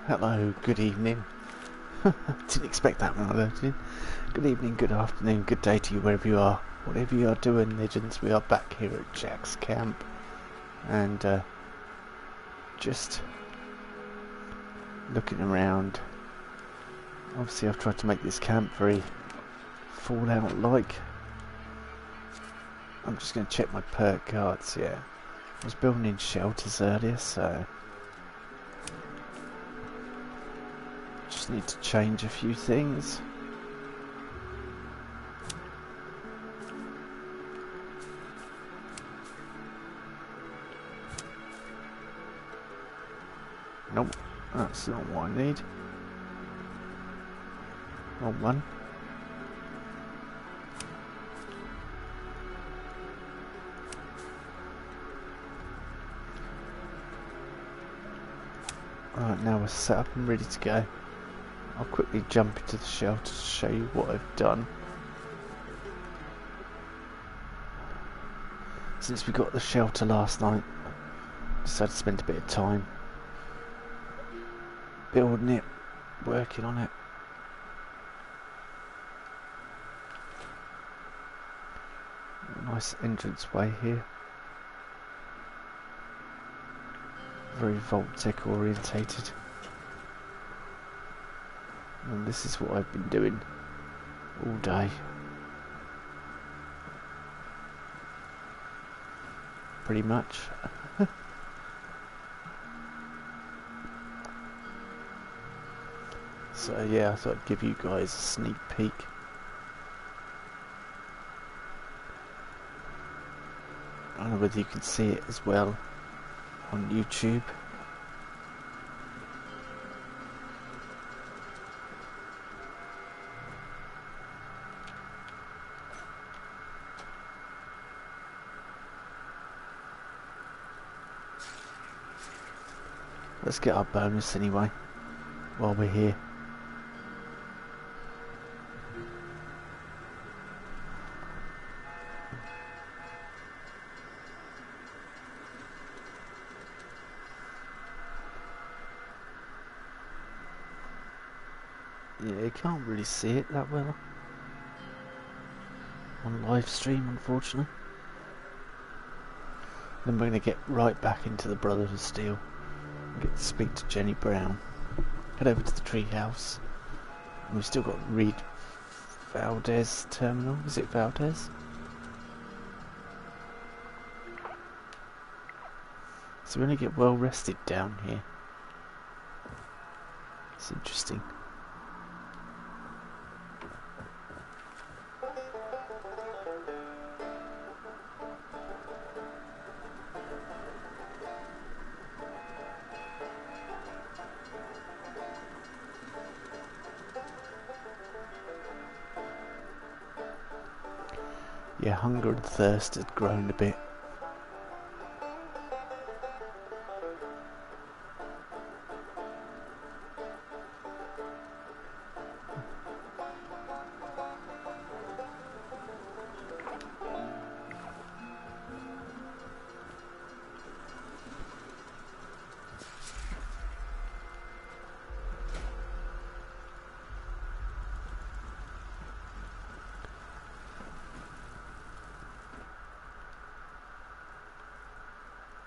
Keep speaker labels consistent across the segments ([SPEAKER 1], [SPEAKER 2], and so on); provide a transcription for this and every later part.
[SPEAKER 1] Hello, good evening. Didn't expect that when I loaded in. Good evening, good afternoon, good day to you wherever you are. Whatever you are doing, legends, we are back here at Jack's camp. And just looking around. Obviously I've tried to make this camp very Fallout-like. I'm just going to check my perk cards, yeah. I was building in shelters earlier, so just need to change a few things. Nope, that's not what I need. Wrong one. Right, now we're set up and ready to go. I'll quickly jump into the shelter to show you what I've done. Since we got the shelter last night, decided to spend a bit of time building it, working on it. Nice entranceway here. Very Vault-Tec orientated. And this is what I've been doing all day. Pretty much. So yeah, I thought I'd give you guys a sneak peek. I don't know whether you can see it as well on YouTube. Let's get our bonus anyway, while we're here. Yeah, you can't really see it that well on live stream, unfortunately. Then we're going to get right back into the Brotherhood of Steel and get to speak to Jenny Brown. Head over to the treehouse. We've still got Reed Valdez terminal. Is it Valdez? So we only get well rested down here. It's interesting. Yeah, hunger and thirst had grown a bit.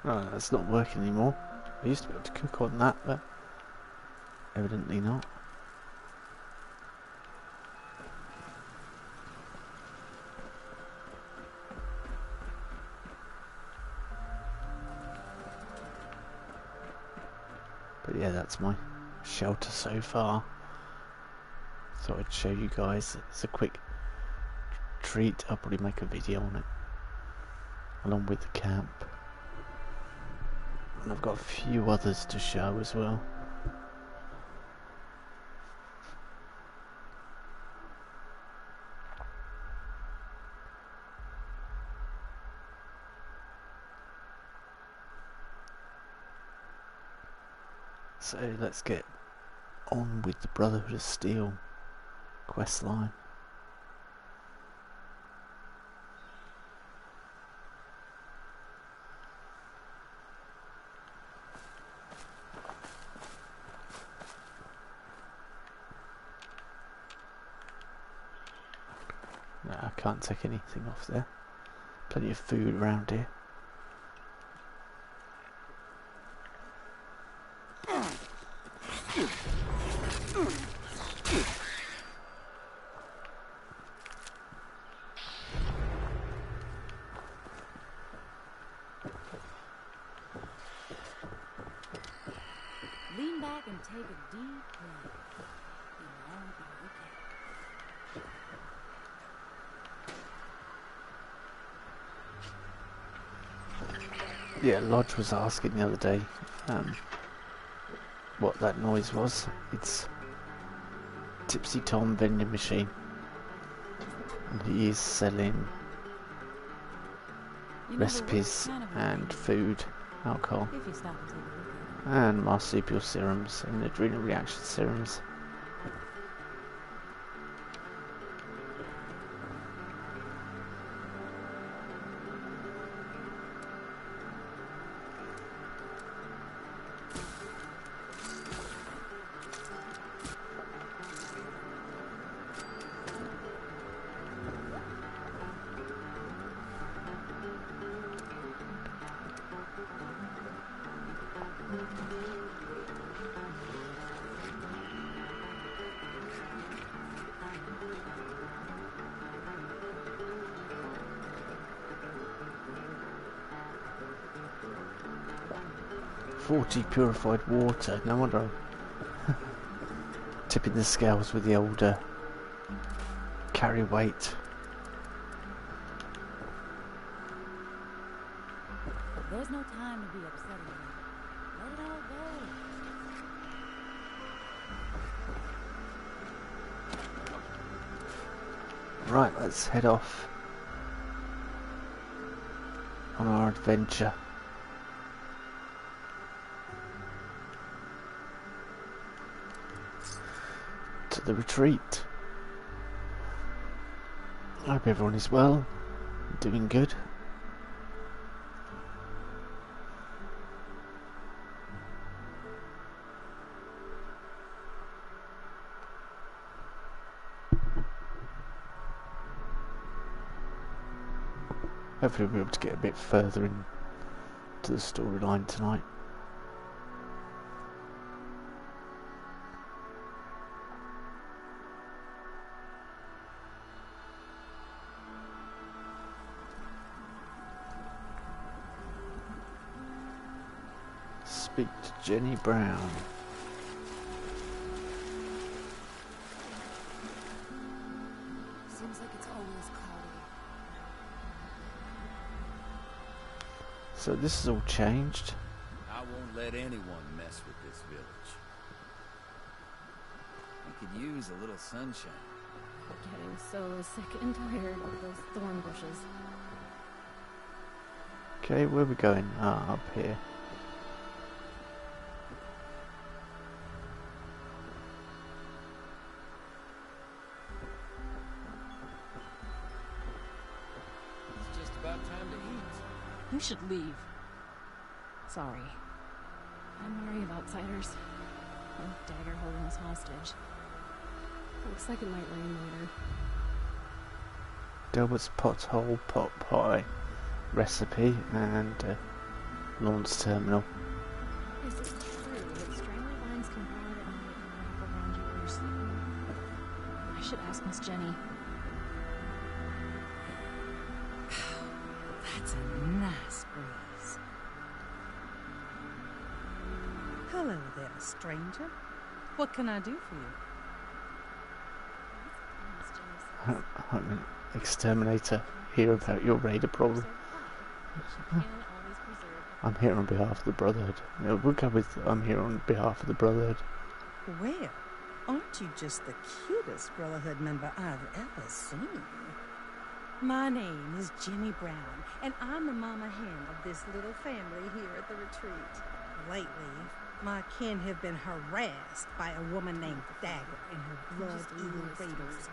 [SPEAKER 1] Oh, that's not working anymore. I used to be able to cook on that, but evidently not. But yeah, that's my shelter so far. Thought I'd show you guys. It's a quick treat. I'll probably make a video on it, along with the camp. And I've got a few others to show as well. So let's get on with the Brotherhood of Steel quest line. No, I can't take anything off there. Plenty of food around here.
[SPEAKER 2] Lean back and take a deep breath. You'll all be okay.
[SPEAKER 1] Yeah, Lodge was asking the other day what that noise was. It's Tipsy Tom vending machine, and he is selling recipes and food, alcohol,
[SPEAKER 2] If you stop and take a look at it.
[SPEAKER 1] and marsupial serums and adrenal reaction serums. Purified water. No wonder I'm tipping the scales with the older carry weight.
[SPEAKER 2] There's no time to be upset about it. Let it all go.
[SPEAKER 1] Right, let's head off on our adventure. To the retreat. I hope everyone is well, doing good. Hopefully we'll be able to get a bit further into the storyline tonight. Speak to Jenny Brown.
[SPEAKER 2] Seems like it's always cloudy.
[SPEAKER 1] So this has all changed.
[SPEAKER 3] I won't let anyone mess with this village. We could use a little sunshine.
[SPEAKER 2] Getting so sick and tired of those thorn bushes.
[SPEAKER 1] Okay, where are we going? Ah, up here.
[SPEAKER 3] It's just about time to eat.
[SPEAKER 2] You should leave. Sorry. I'm wary of outsiders. And Dagger holding us hostage. Looks like it might rain later.
[SPEAKER 1] Delbert's pothole pot pie recipe and Lawrence Terminal.
[SPEAKER 2] Is it true that strangler vines can grow at night and wrap around yours? I should ask Miss Jenny.
[SPEAKER 4] That's a nice breeze. Hello there, stranger. What can I do for you?
[SPEAKER 2] Miss Jenny says.
[SPEAKER 1] I'm an exterminator. Hear about your raider problem.
[SPEAKER 2] She can always preserve.
[SPEAKER 1] I'm here on behalf of the Brotherhood. No, we'll go with I'm here on behalf of the Brotherhood.
[SPEAKER 4] Well, aren't you just the cutest Brotherhood member I've ever seen? My name is Jenny Brown, and I'm the mama hen of this little family here at the retreat. Lately, my kin have been harassed by a woman named Dagger and her blood-eating raiders.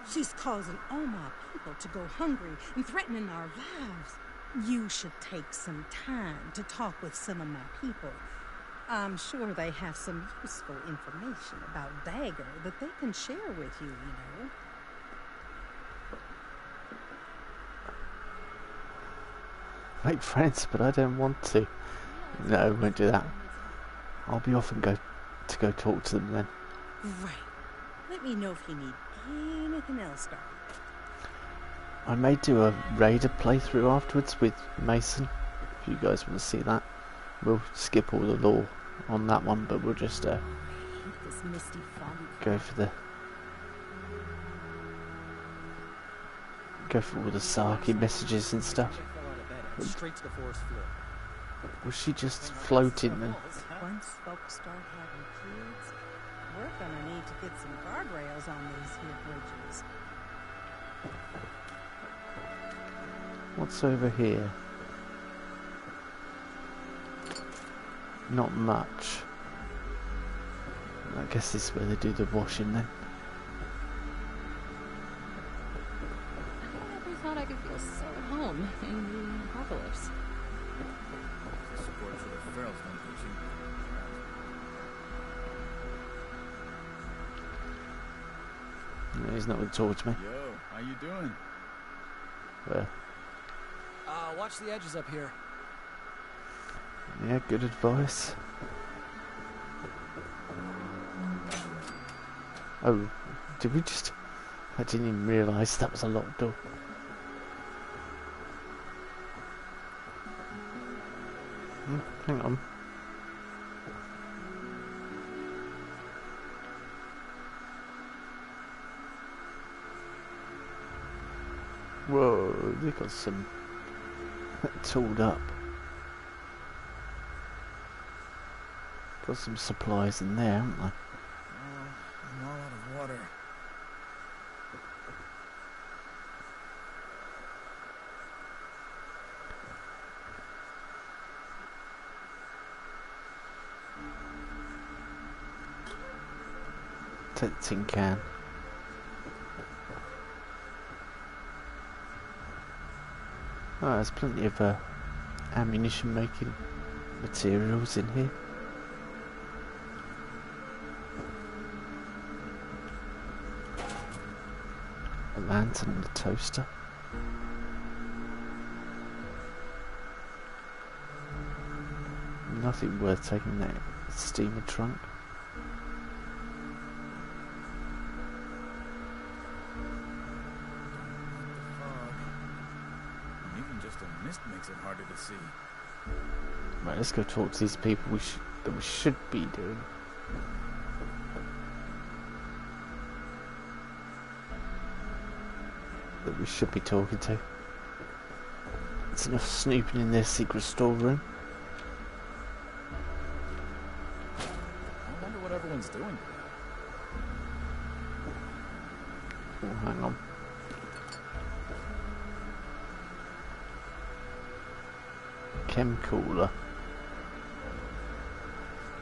[SPEAKER 4] She's causing all my people to go hungry and threatening our lives. You should take some time to talk with some of my people. I'm sure they have some useful information about Dagger that they can share with you, you know.
[SPEAKER 1] make friends, but I don't want to. No, won't do that. I'll be off and go talk to them then.
[SPEAKER 4] Right. Let me know if you need anything else, darling.
[SPEAKER 1] I may do a Raider playthrough afterwards with Mason, if you guys want to see that. We'll skip all the lore on that one, but we'll just
[SPEAKER 2] This misty, foggy
[SPEAKER 1] go for all the Saki messages and stuff.
[SPEAKER 5] Straight to the forest floor.
[SPEAKER 1] Was she just floating then?
[SPEAKER 4] Once folks start having kids, we're gonna need to get some guardrails on these here bridges.
[SPEAKER 1] What's over here? Not much. I guess this is where they do the washing then.
[SPEAKER 2] I never thought I could feel so at home in the apocalypse.
[SPEAKER 3] Support for the Ferals location.
[SPEAKER 1] No, he's not going to talk to me.
[SPEAKER 5] Yo, how you doing?
[SPEAKER 1] Well,
[SPEAKER 5] Watch the edges up here.
[SPEAKER 1] yeah, good advice. Oh, did we just... I didn't even realise that was a locked door. Hang on. Whoa, they got some tooled up. Got some supplies in there, haven't they?
[SPEAKER 5] I'm all out of water.
[SPEAKER 1] Take the tin can. Oh, there's plenty of ammunition making materials in here. A lantern and a toaster. Nothing worth taking that steamer trunk.
[SPEAKER 5] Even just a mist makes it harder to see.
[SPEAKER 1] Right, let's go talk to these people that we should be doing. That we should be talking to. It's enough snooping in their secret storeroom.
[SPEAKER 5] I wonder what everyone's doing.
[SPEAKER 1] Oh, hang on. Chem cooler.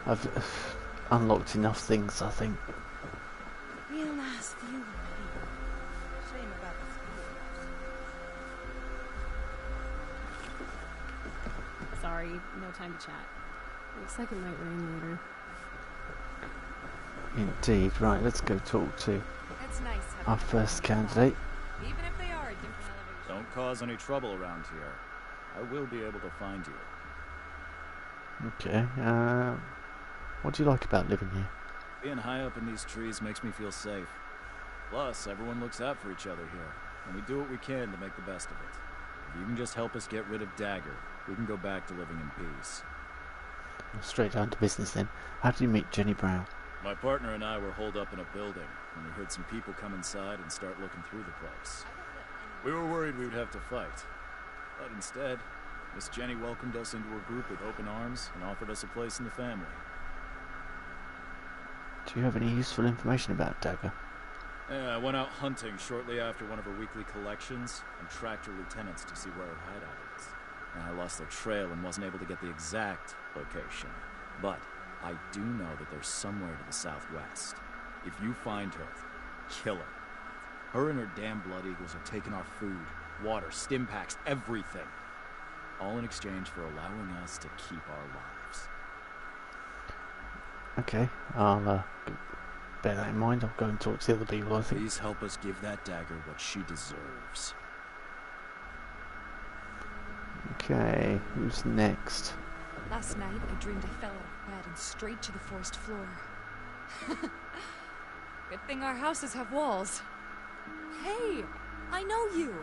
[SPEAKER 1] I've unlocked enough things, I think.
[SPEAKER 4] Real nice view here. Shame about the speakers.
[SPEAKER 2] Sorry, no time to chat. Looks like it might rain later.
[SPEAKER 1] Indeed. Right, let's go talk to
[SPEAKER 6] It's nice having
[SPEAKER 1] our first candidate.
[SPEAKER 6] even if they are at different elevations.
[SPEAKER 7] Don't cause any trouble around here. I will be able to find you.
[SPEAKER 1] Okay, what do you like about living here?
[SPEAKER 7] Being high up in these trees makes me feel safe. Plus, everyone looks out for each other here, and we do what we can to make the best of it. If you can just help us get rid of Dagger, we can go back to living in peace.
[SPEAKER 1] Straight down to business then. How did you meet Jenny Brown?
[SPEAKER 7] My partner and I were holed up in a building when we heard some people come inside and start looking through the place. We were worried we would have to fight, but instead, Miss Jenny welcomed us into her group with open arms and offered us a place in the family.
[SPEAKER 1] Do you have any useful information about Dagger?
[SPEAKER 7] Yeah, I went out hunting shortly after one of her weekly collections and tracked her lieutenants to see where her hideout is. And I lost their trail and wasn't able to get the exact location. But I do know that they're somewhere to the southwest. If you find her, kill her. Her and her damn Blood Eagles are taking our food, water, stim packs, everything. All in exchange for allowing us to keep our lives.
[SPEAKER 1] Okay, I'll bear that in mind. I'll go and talk to the other people, I think.
[SPEAKER 7] Please help us give that Dagger what she deserves.
[SPEAKER 1] Okay, who's next?
[SPEAKER 6] Last night, I dreamed I fell out of bed and straight to the forest floor. Good thing our houses have walls. Hey, I know you.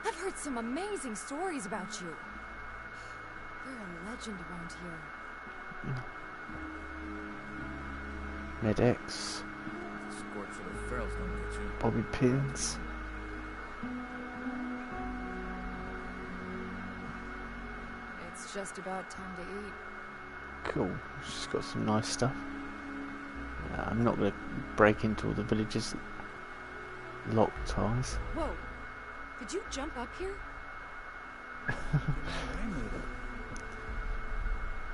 [SPEAKER 6] I've heard some amazing stories about you. You're a legend around here.
[SPEAKER 1] Red X,
[SPEAKER 3] Squirt for the ferals don't get you.
[SPEAKER 1] Bobby Pins.
[SPEAKER 6] It's just about time to eat.
[SPEAKER 1] Cool, she's got some nice stuff. I'm not going to break into all the villages' lock ties.
[SPEAKER 6] Whoa, did you jump up here?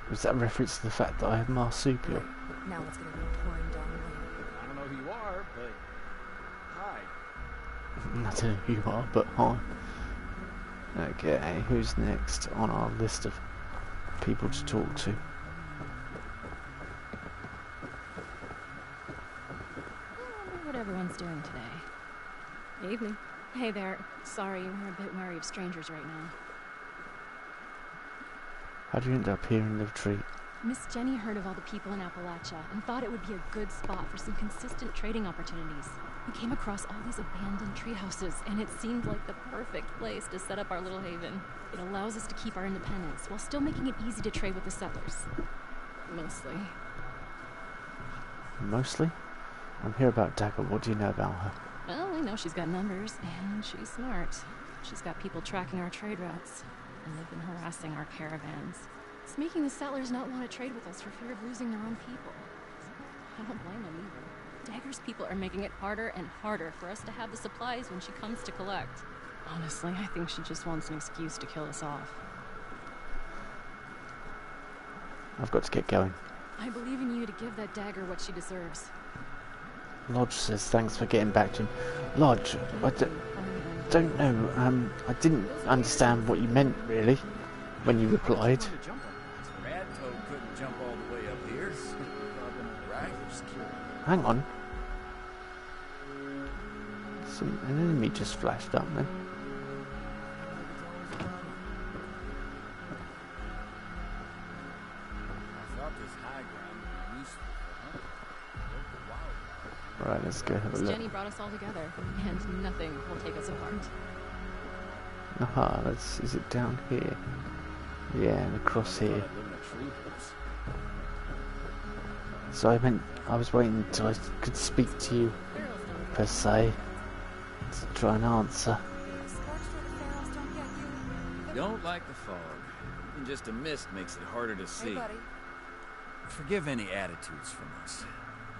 [SPEAKER 1] Was that a reference to the fact that I have marsupial?
[SPEAKER 6] Great. Now it's gonna be pouring down rain.
[SPEAKER 7] I don't know who you are, but hi.
[SPEAKER 1] I don't know who you are, but hi. Okay, who's next on our list of people to talk to?
[SPEAKER 2] I wonder what everyone's doing today. Evening. Hey there. Sorry, we're a bit wary of strangers right now.
[SPEAKER 1] How do you end up here in the retreat?
[SPEAKER 2] Miss Jenny heard of all the people in Appalachia and thought it would be a good spot for some consistent trading opportunities. We came across all these abandoned tree houses, and it seemed like the perfect place to set up our little haven. It allows us to keep our independence while still making it easy to trade with the settlers. Mostly.
[SPEAKER 1] Mostly? I'm here about Dagger. What do you know about her?
[SPEAKER 2] Well, we know she's got numbers, and she's smart. She's got people tracking our trade routes, and they've been harassing our caravans. It's making the settlers not want to trade with us for fear of losing their own people. I don't blame them either. Dagger's people are making it harder and harder for us to have the supplies when she comes to collect. Honestly, I think she just wants an excuse to kill us off.
[SPEAKER 1] I've got to get going.
[SPEAKER 2] I believe in you to give that Dagger what she deserves.
[SPEAKER 1] Lodge says thanks for getting back to him. Lodge, I don't know. I didn't understand what you meant, really, when you replied.
[SPEAKER 3] Rad Toad couldn't jump all the way up here. Right?
[SPEAKER 1] Hang on. An enemy just flashed up then.
[SPEAKER 3] I thought this high ground would be useful for hunting. Local wildlife.
[SPEAKER 1] Right, let's go have a
[SPEAKER 2] Miss
[SPEAKER 1] look.
[SPEAKER 2] Jenny brought us all together, and nothing will take us apart.
[SPEAKER 1] Aha, is it down here? Yeah, and across
[SPEAKER 3] I
[SPEAKER 1] here.
[SPEAKER 3] thought I'd live in a tree house.
[SPEAKER 1] So I was waiting until I could speak to you, per se, to try and answer.
[SPEAKER 3] Don't like the fog. Even just a mist makes it harder to see.
[SPEAKER 6] Hey, buddy.
[SPEAKER 3] Forgive any attitudes from us.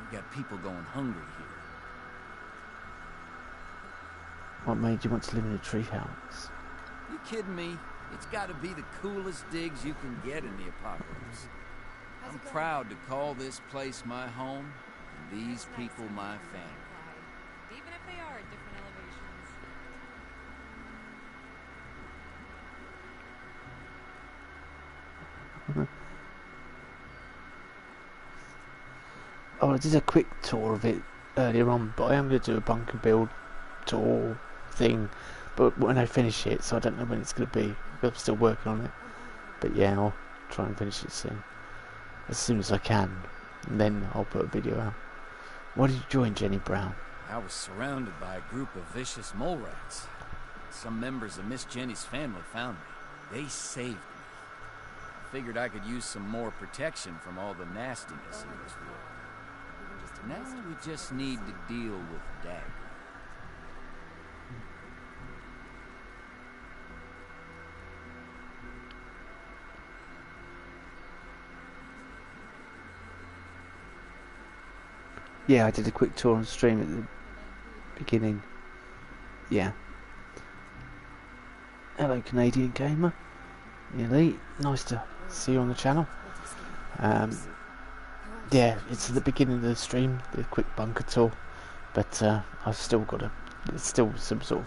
[SPEAKER 3] We've got people going hungry here.
[SPEAKER 1] What made you want to live in a treehouse?
[SPEAKER 3] You kidding me? It's got to be the coolest digs you can get in the apocalypse. I'm proud to call this place my home, and these people my family.
[SPEAKER 6] Even if they are at different elevations.
[SPEAKER 1] Oh, I did a quick tour of it earlier on, but I am going to do a bunker build tour thing, but when I finish it, so I don't know when it's going to be. I'm still working on it, but yeah, I'll try and finish it as soon as I can, and then I'll put a video out. Why did you join Jenny Brown?
[SPEAKER 3] I was surrounded by a group of vicious mole rats. Some members of Miss Jenny's family found me. They saved me. I figured I could use some more protection from all the nastiness in this world. Now we just need to deal with Dagger.
[SPEAKER 1] Yeah, I did a quick tour on stream at the beginning. Yeah. Hello, Canadian Gamer. Elite, nice to see you on the channel. Yeah, it's at the beginning of the stream, the quick bunker tour, but I've still got it's still some sort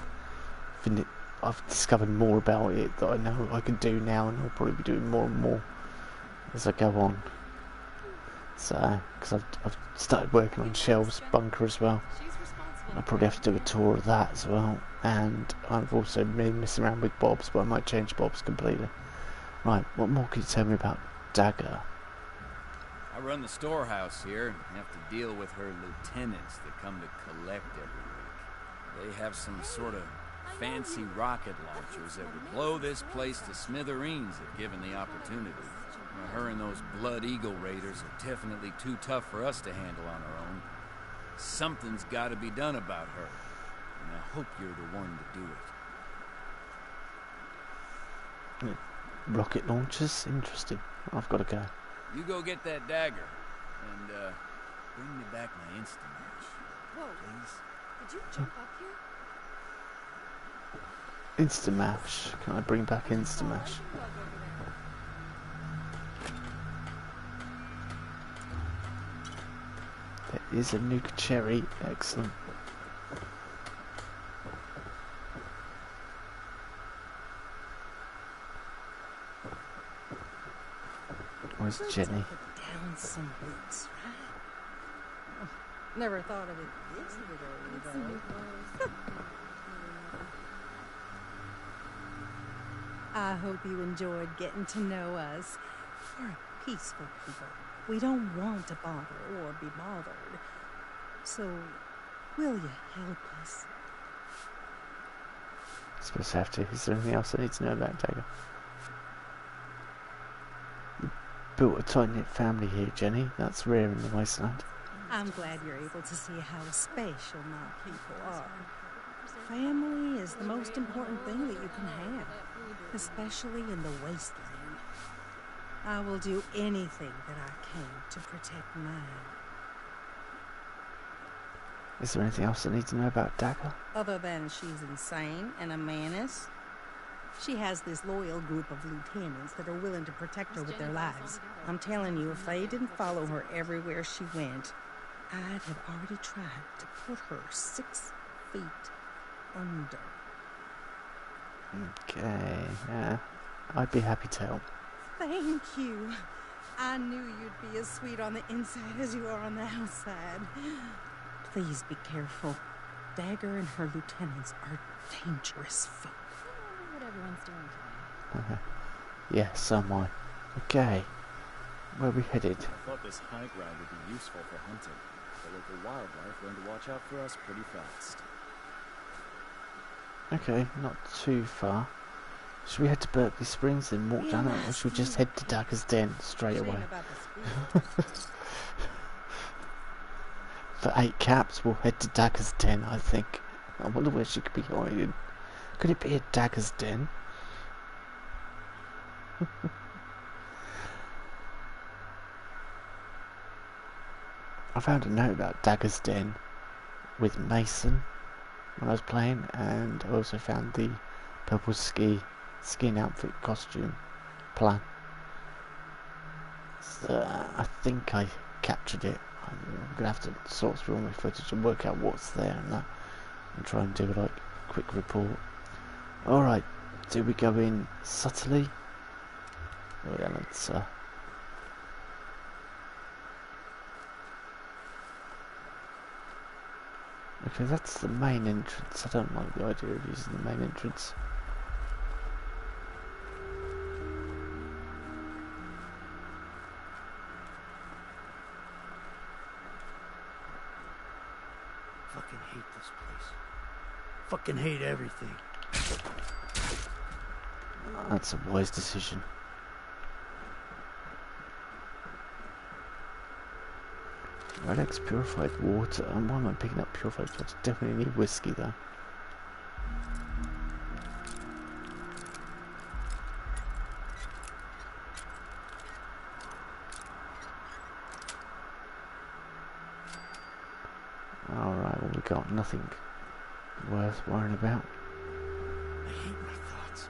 [SPEAKER 1] of, I've discovered more about it that I know I can do now, and I'll probably be doing more and more as I go on. So, because I've started working on Shell's bunker as well.
[SPEAKER 2] when
[SPEAKER 1] I'll probably have to do a tour of that as well. And I've also been messing around with Bob's, but I might change Bob's completely. Right, what more can you tell me about Dagger?
[SPEAKER 3] I run the storehouse here and have to deal with her lieutenants that come to collect every week. They have some sort of fancy rocket launchers that would blow this place to smithereens if given the opportunity. Her and those Blood Eagle raiders are definitely too tough for us to handle on our own. Something's got to be done about her, and I hope you're the one to do it.
[SPEAKER 1] Rocket launchers? Interesting. I've got to go.
[SPEAKER 3] You go get that dagger, and bring me back my instant match.
[SPEAKER 6] Whoa,
[SPEAKER 3] Please?
[SPEAKER 6] did you jump up here?
[SPEAKER 1] Instamash. Can I bring back Instamash? There is a nuke cherry. Excellent. Where's Jenny?
[SPEAKER 4] Put down some boots, right? Oh, never thought of it this way, though. I hope you enjoyed getting to know us. We're a peaceful people. We don't want to bother or be bothered. So, will you help us?
[SPEAKER 1] I suppose I have to. Is there anything else I need to know about Dagger? You built a tight-knit family here, Jenny. That's rare in the wasteland.
[SPEAKER 4] I'm glad you're able to see how special my people are. Family is the most important thing that you can have, especially in the wasteland. I will do anything that I can to protect mine.
[SPEAKER 1] Is there anything else I need to know about Dagger?
[SPEAKER 4] Other than she's insane and a menace, she has this loyal group of lieutenants that are willing to protect her with their lives. I'm telling you, if they didn't follow her everywhere she went, I'd have already tried to put her 6 feet under.
[SPEAKER 1] Okay, yeah. I'd be happy to help.
[SPEAKER 4] Thank you. I knew you'd be as sweet on the inside as you are on the outside. Please be careful. Dagger and her lieutenants are dangerous folk.
[SPEAKER 2] what everyone's doing today.
[SPEAKER 1] Yeah, so am I. Okay. Where are we headed?
[SPEAKER 7] I thought this high ground would be useful for hunting. The local wildlife learned to watch out for us pretty fast.
[SPEAKER 1] Okay, not too far. Should we head to Berkeley Springs and walk down it, or should we just head to Dagger's Den straight away? For 8 caps, we'll head to Dagger's Den, I think. I wonder where she could be hiding. Could it be a Dagger's Den? I found a note about Dagger's Den with Mason when I was playing, and I also found the purple skin outfit costume plan. So, I think I captured it. I'm gonna have to sort through all my footage and work out what's there and that, and try and do like a quick report. Alright, do we go in subtly? Oh yeah, let's okay, that's the main entrance. I don't like the idea of using the main entrance.
[SPEAKER 8] Fucking hate this place. Fucking hate everything.
[SPEAKER 1] That's a wise decision. Redex purified water. And why am I picking up purified water? Definitely need whiskey though. Alright, well we got nothing worth worrying about.
[SPEAKER 8] I hate my thoughts.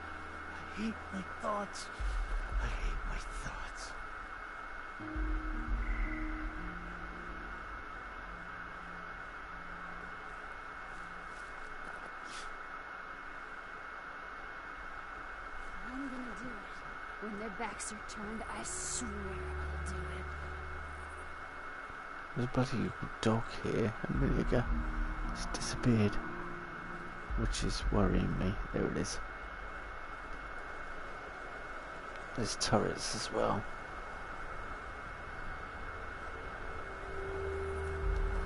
[SPEAKER 8] I hate my thoughts. I hate my thoughts.
[SPEAKER 6] I'm gonna do it. When their backs are turned, I swear I'll do it.
[SPEAKER 1] There's a bloody dog here a minute ago. It's disappeared, which is worrying me. There it is. There's turrets as well.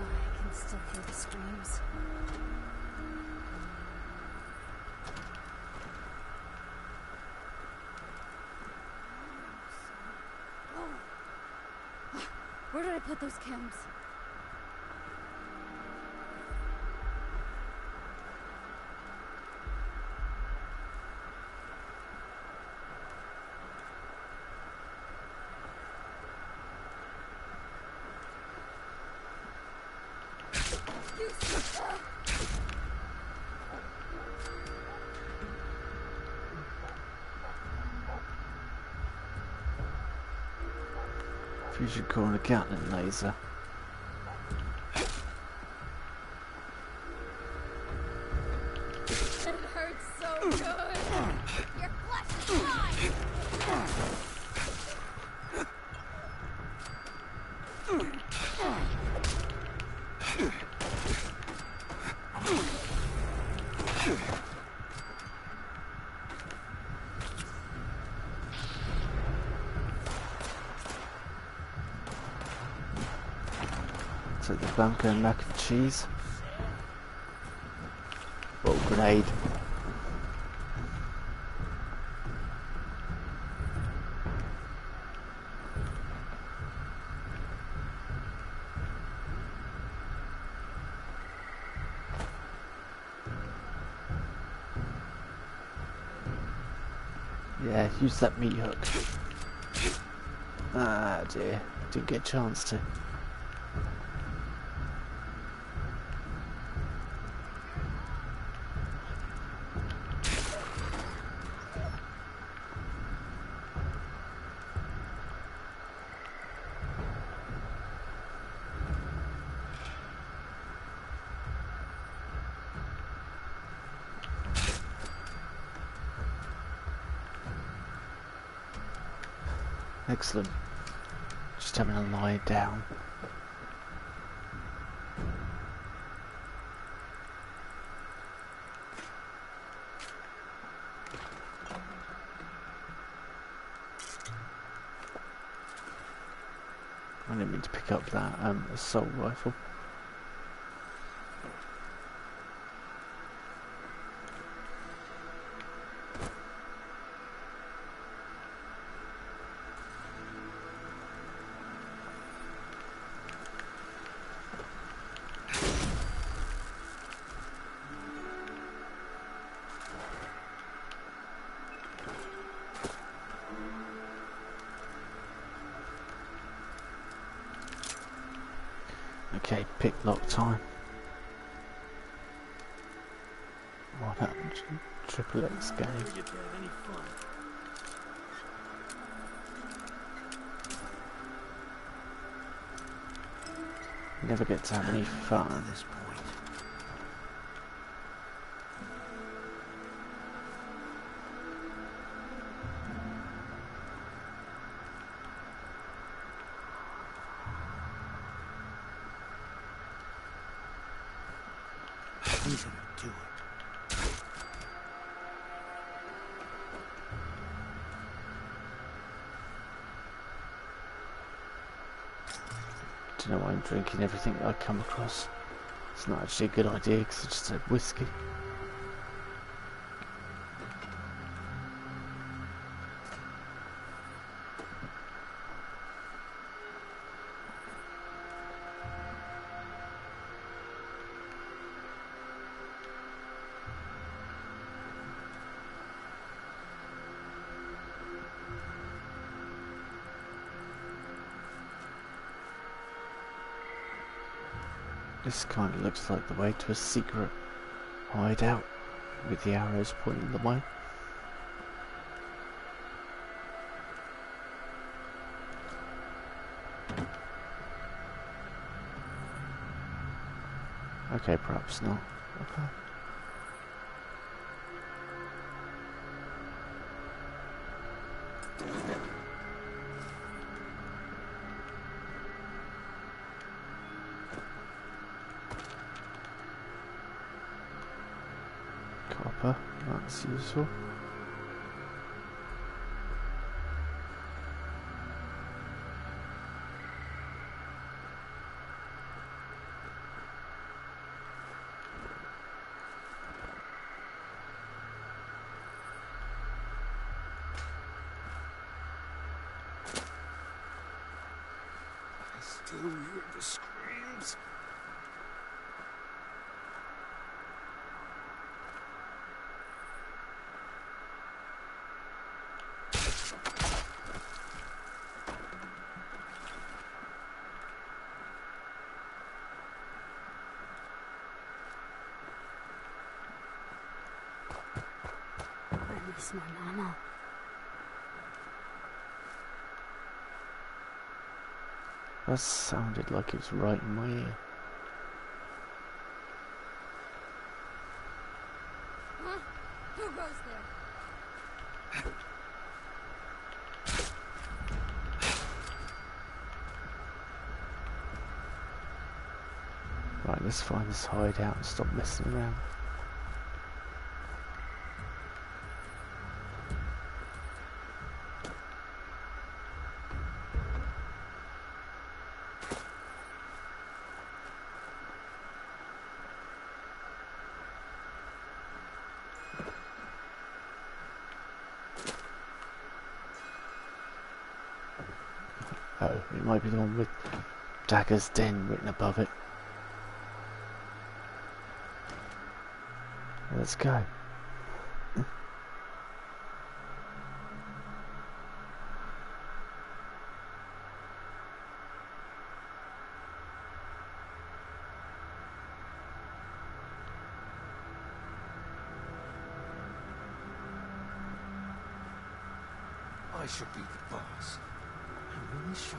[SPEAKER 6] I can still hear the screams. Where did I put those chems?
[SPEAKER 1] Fusion core and a Gatling laser.
[SPEAKER 6] It hurts so good! Your flesh is mine!
[SPEAKER 1] So the bunker and mac and cheese. Oh, grenade. Yeah, use that meat hook. Ah dear, didn't get a chance to. Excellent. Just having a lie down. I didn't mean to pick up that assault rifle. Okay, pick lock time. What happened? Triple X game.
[SPEAKER 8] Never get to have any fun.
[SPEAKER 1] Never get to have any fun.
[SPEAKER 8] At this point. He's gonna do it.
[SPEAKER 1] Do you know why I'm drinking everything that I come across? It's not actually a good idea because I just had whiskey. This kind of looks like the way to a secret hideout with the arrows pointing the way. Okay, perhaps not. Okay. copper. That's useful.
[SPEAKER 8] Still hear the screams.
[SPEAKER 6] I miss my mama.
[SPEAKER 1] That sounded like it was right in my ear.
[SPEAKER 6] Huh? Who goes there?
[SPEAKER 1] Right, let's find this hideout and stop messing around. Oh, it might be the one with Dagger's Den written above it. Let's go.
[SPEAKER 8] I should be the boss. I really should.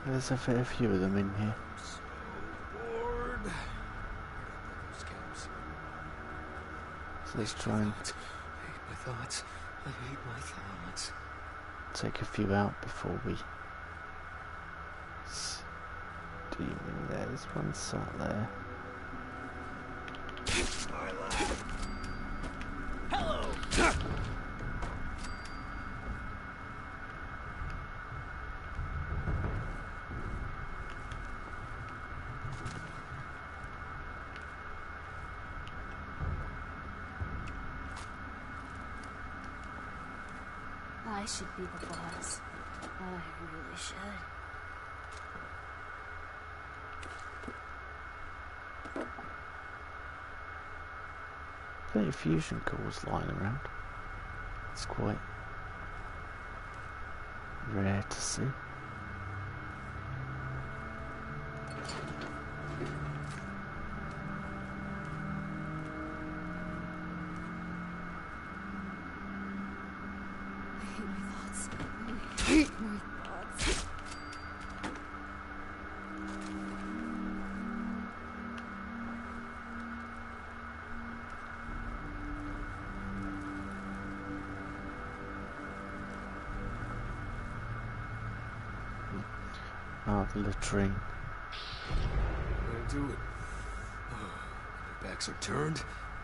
[SPEAKER 1] There's a fair few of them in here.
[SPEAKER 8] So bored. Those camps.
[SPEAKER 1] So let's try and
[SPEAKER 8] I hate my thoughts. I hate my thoughts.
[SPEAKER 1] take a few out before we steam in there. There's one sat there.
[SPEAKER 3] Hello!
[SPEAKER 6] I should be the boss. I really should.
[SPEAKER 1] Plenty of fusion cores lying around. It's quite rare to see.
[SPEAKER 6] I hate my thoughts. I hate my thoughts.
[SPEAKER 1] Ah, the latrine.
[SPEAKER 8] I'll do it. Oh, when their backs are turned,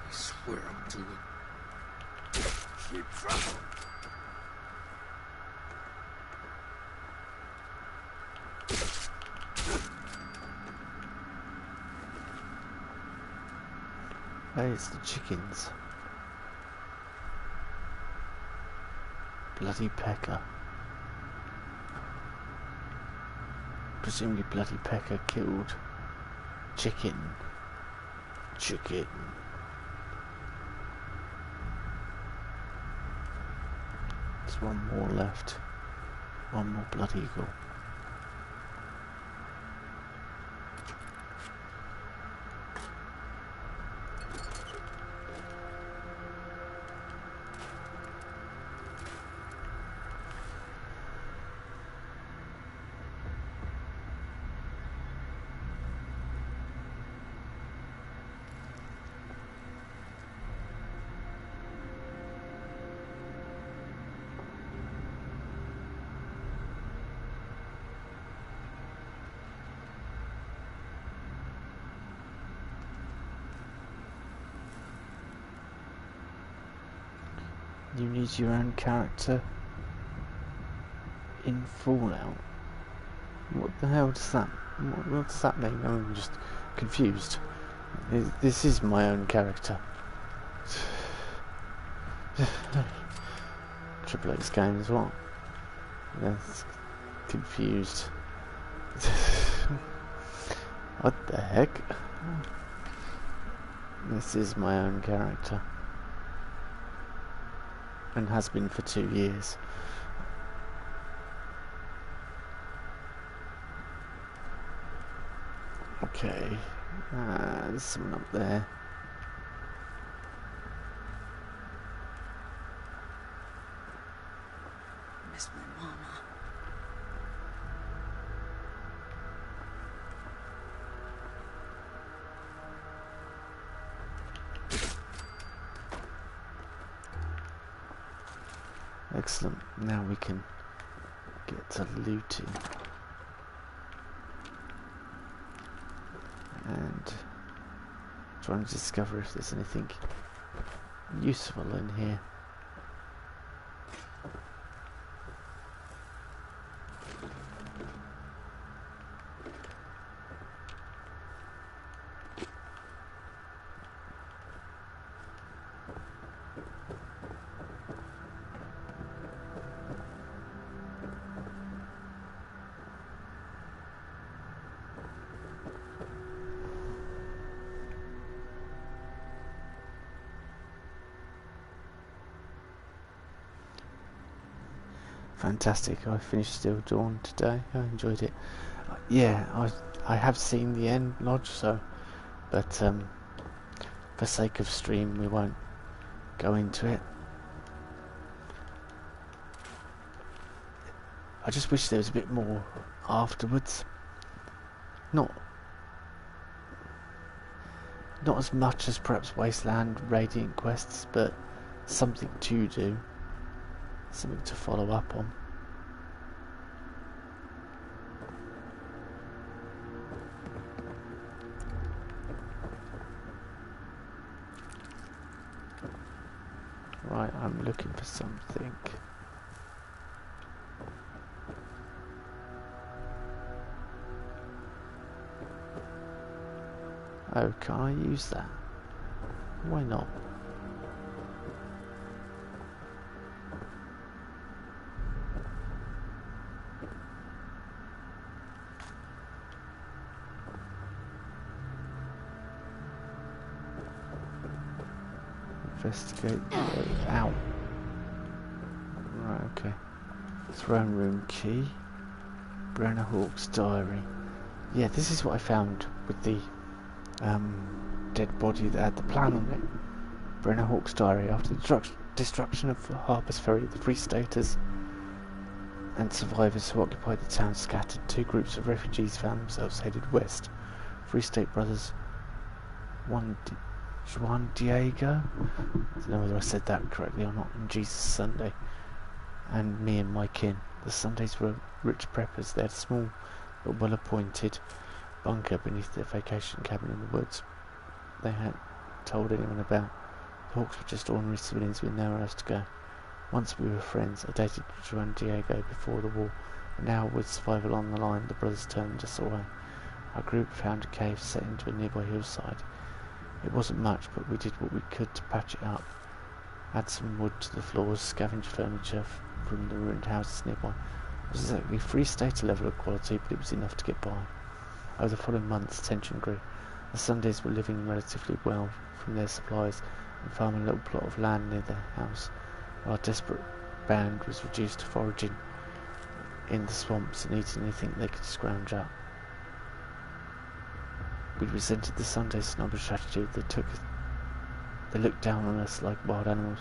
[SPEAKER 8] I swear I'll do it. Keep trying.
[SPEAKER 1] Hey, it's the chickens. Bloody Pecker. Presumably Bloody Pecker killed Chicken. Chicken. There's one more left. One more Blood Eagle. You need your own character in Fallout. What the hell does that? What does that mean? I'm just confused. This is my own character. Triple X game as well. That's confused. What the heck? This is my own character. And has been for 2 years. Okay. There's someone up there.
[SPEAKER 4] Miss my mama.
[SPEAKER 1] Excellent. Now we can get to looting. And trying to discover if there's anything useful in here. Fantastic. I finished Still Dawn today. I enjoyed it. Yeah, I have seen the end lodge, so but for sake of stream we won't go into it. I just wish there was a bit more afterwards. Not as much as perhaps Wasteland Radiant quests, but something to do. Something to follow up on. Right, I'm looking for something. Oh, can I use that? Why not? Investigate the way out. Right, okay. Throne room key. Brenner Hawk's diary. Yeah, this is what I found with the dead body that had the plan on it. Brenner Hawk's diary. After the destruction of Harper's Ferry, the Free Staters and survivors who occupied the town scattered. 2 groups of refugees found themselves headed west. Free State brothers Juan Diego, I don't know whether I said that correctly or not, on Jesus Sunday, and me and my kin. The Sundays were rich preppers. They had a small but well-appointed bunker beneath their vacation cabin in the woods. They hadn't told anyone about. The Hawks were just ordinary civilians with nowhere else to go. Once we were friends. I dated Juan Diego before the war, and now with survival on the line, the brothers turned us away. Our group found a cave set into a nearby hillside. It wasn't much, but we did what we could to patch it up. Add some wood to the floors, scavenged furniture from the ruined houses nearby. It was exactly Free Stater level of quality, but it was enough to get by. Over the following months, tension grew. The Sundays were living relatively well from their supplies and farming a little plot of land near their house, while our desperate band was reduced to foraging in the swamps and eating anything they could scrounge up. We resented the Sunday snobbish attitude. They looked down on us like wild animals.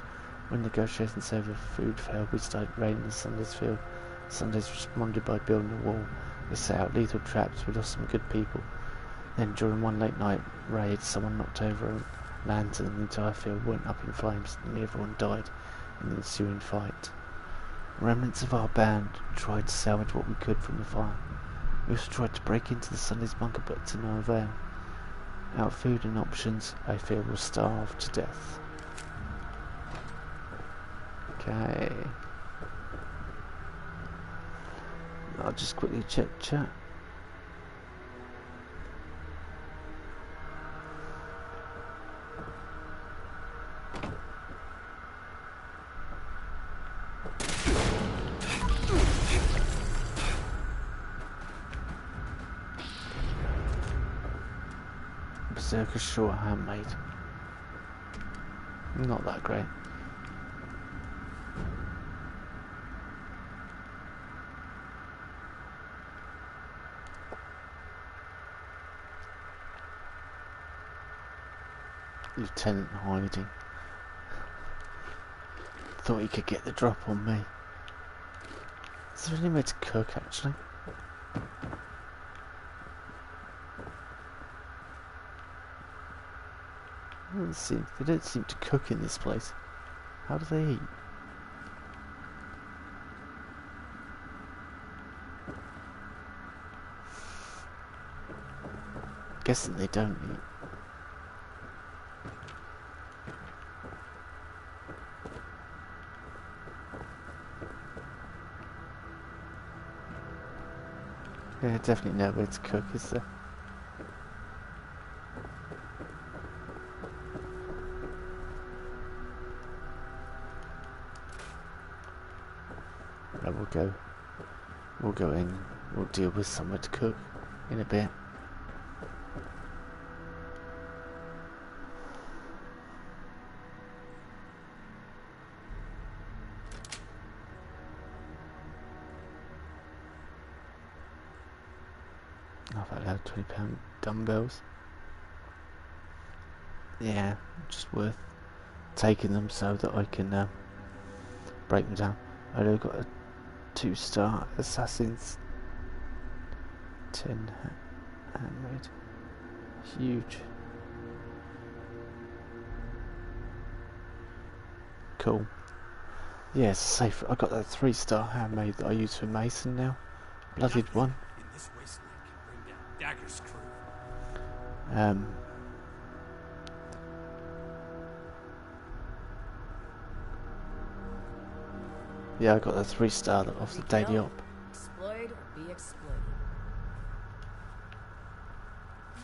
[SPEAKER 1] When negotiations over food failed, we started raiding the Sundays field. The Sundays responded by building a wall. They set out lethal traps. We lost some good people. Then, during one late night raid, someone knocked over a lantern and the entire field went up in flames. Nearly everyone died in the ensuing fight. Remnants of our band tried to salvage what we could from the fire. We also tried to break into the Sundays bunker, but to no avail. Without food and options, I fear we'll starve to death. Okay. I'll just quickly check chat. Berserker short handmade. Not that great. Lieutenant hiding. Thought he could get the drop on me. Is there any way to cook actually? They don't seem to cook in this place. How do they eat? Guessing they don't eat. Yeah, definitely no way to cook, is there? No, we'll go in, we'll deal with somewhere to cook in a bit. I've allowed £20 dumbbells. Yeah, just worth taking them so that I can break them down. I've got a 2-star Assassin's 10 handmade. Huge. Cool. Yes, safe. I got that 3-star handmade that I use for Mason now. Blooded one.
[SPEAKER 8] In this wasteland can bring down Dagger's crew.
[SPEAKER 1] Yeah, I got that 3-star off the daily op.
[SPEAKER 6] Exploit or be exploited.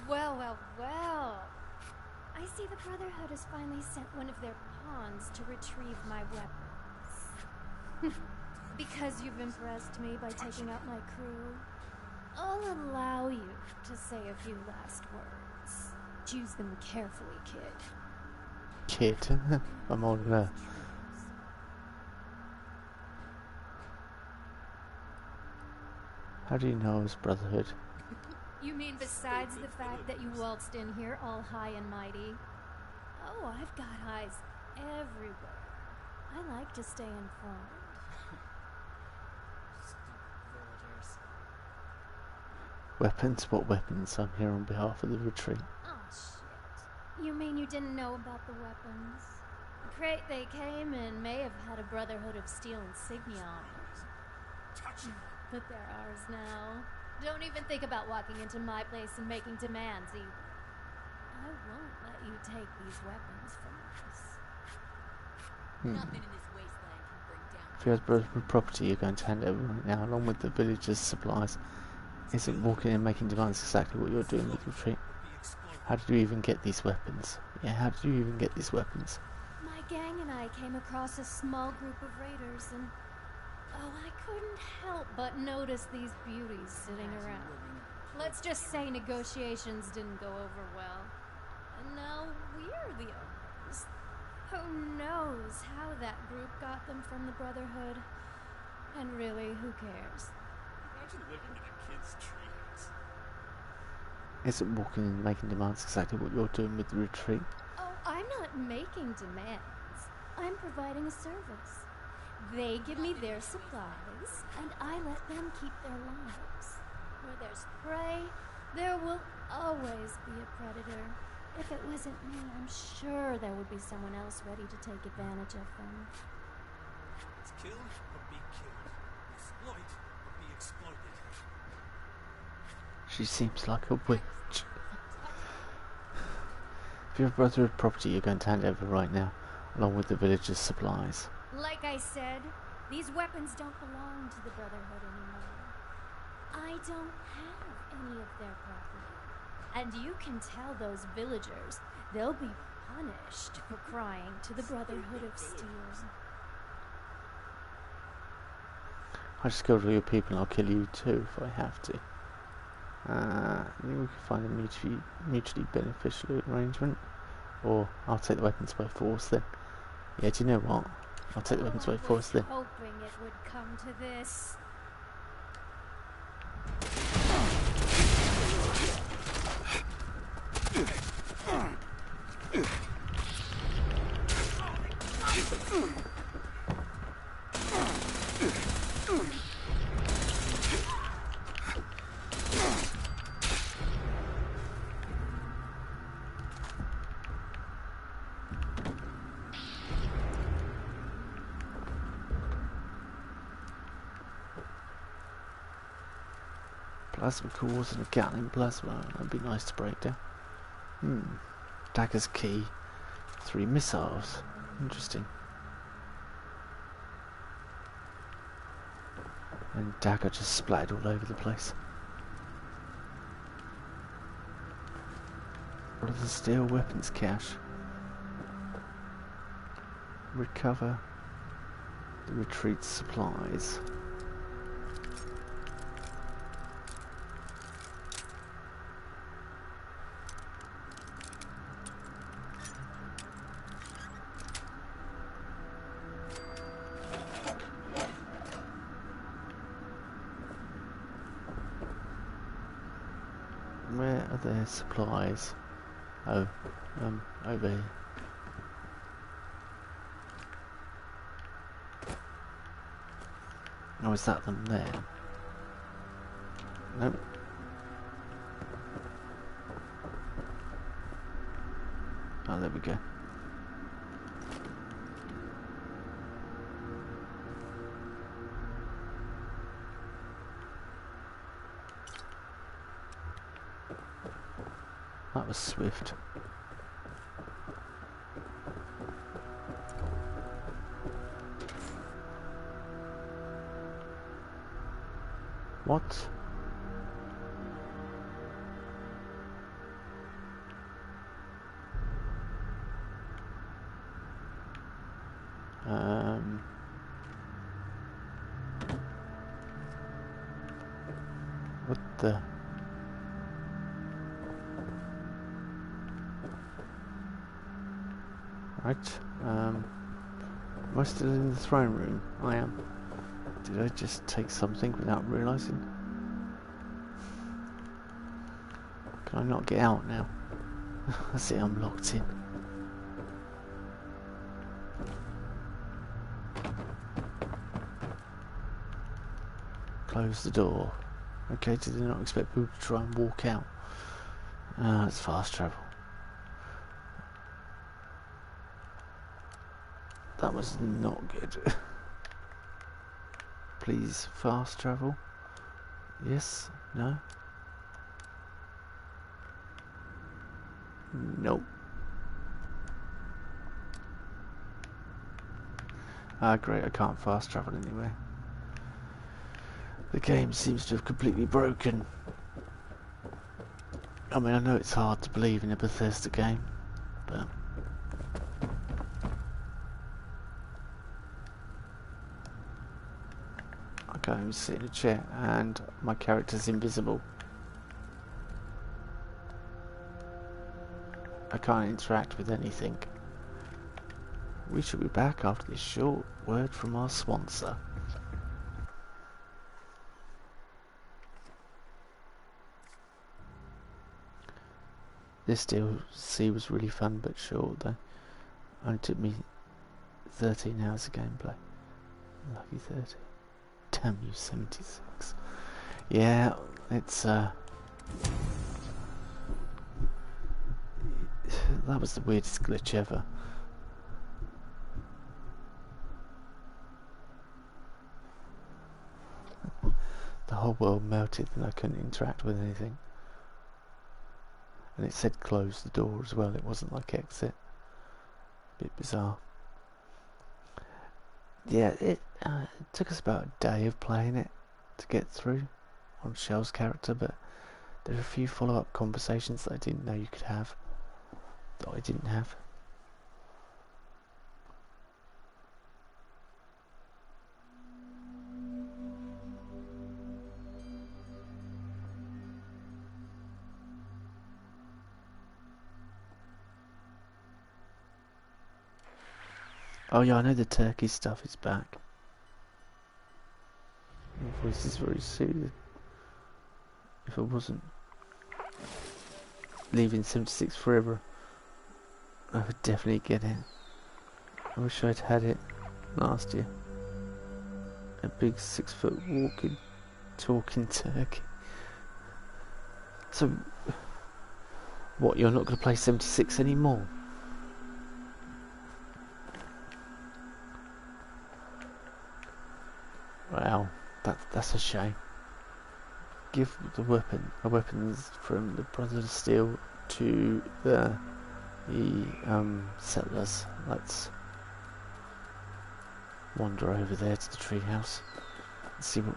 [SPEAKER 9] Well, well, well. I see the Brotherhood has finally sent one of their pawns to retrieve my weapons. Because you've impressed me by taking out my crew, I'll allow you to say a few last words. Choose them carefully, kid.
[SPEAKER 1] Kid? I'm older than her. How do you know I was Brotherhood?
[SPEAKER 9] You mean besides the fact that you waltzed in here all high and mighty? Oh, I've got eyes everywhere. I like to stay informed.
[SPEAKER 1] Weapons? What weapons? I'm here on behalf of the retreat.
[SPEAKER 9] Oh, shit. You mean you didn't know about the weapons? Great, they came and may have had a Brotherhood of Steel insignia on them. But they're ours now. Don't even think about walking into my place and making demands either. I won't let you take these weapons from us.
[SPEAKER 6] Nothing in this wasteland can bring down.
[SPEAKER 1] If you have Brotherhood property, you're going to hand it over right now, along with the villagers' supplies. Isn't walking in making demands exactly what you're doing with retreat? How did you even get these weapons? Yeah, how did you even get these weapons?
[SPEAKER 9] My gang and I came across a small group of raiders and... oh, I couldn't help but notice these beauties sitting around. Let's just say negotiations didn't go over well. And now we're the owners. Who knows how that group got them from the Brotherhood? And really, who cares?
[SPEAKER 8] Imagine living in a kid's treehouse.
[SPEAKER 1] Isn't walking in making demands exactly what you're doing with the retreat?
[SPEAKER 9] Oh, I'm not making demands. I'm providing a service. They give me their supplies, and I let them keep their lives. Where there's prey, there will always be a predator. If it wasn't me, I'm sure there would be someone else ready to take advantage of them.
[SPEAKER 8] It's kill or be killed. Exploit or be exploited.
[SPEAKER 1] She seems like a witch. If you have Brotherhood property, you're going to hand it over right now, along with the villagers' supplies.
[SPEAKER 9] Like I said, these weapons don't belong to the Brotherhood anymore. I don't have any of their property. And you can tell those villagers they'll be punished for crying to the Brotherhood of Steel.
[SPEAKER 1] I just killed all your people and I'll kill you too if I have to. I think we can find a mutually beneficial arrangement. Or I'll take the weapons by force then. Yeah, do you know what? I'll take the weapons by force then.
[SPEAKER 9] I was hoping it would come to this.
[SPEAKER 1] Plasma cores and a Gatling plasma. That'd be nice to break down. Dagger's key. 3 missiles. Interesting. And dagger just splattered all over the place. What are the steel weapons cache? Recover the retreat supplies. Where are their supplies? Oh, over here. Oh, is that them there? Nope. Oh, there we go. That was swift. What? What the? Right, am I still in the throne room? I am. Did I just take something without realising? Can I not get out now? I see I'm locked in. Close the door. Okay, did they not expect people to try and walk out? It's fast travel. That was not good. Please, fast travel. Yes? No? Nope. Great, I can't fast travel anywhere. The game seems to have completely broken. I mean, I know it's hard to believe in a Bethesda game, but... I can't even sit in a chair, and my character's invisible. I can't interact with anything. We shall be back after this short word from our sponsor. This DLC was really fun but short though. Only took me 13 hours of gameplay. Lucky 30. Damn you, 76. Yeah, it's that was the weirdest glitch ever. The whole world melted and I couldn't interact with anything. And it said close the door as well, it wasn't like exit. Bit bizarre. Yeah, it took us about a day of playing it to get through on Shell's character, but there are a few follow-up conversations that I didn't know you could have, that I didn't have. Oh yeah, I know the turkey stuff is back. My voice is very soothing. If I wasn't leaving 76 forever, I would definitely get it. I wish I'd had it last year. A big 6-foot walking, talking turkey. So, what, you're not going to play 76 anymore? Well, that's a shame. Give the weapons from the Brothers of Steel to the settlers. Let's wander over there to the treehouse and see what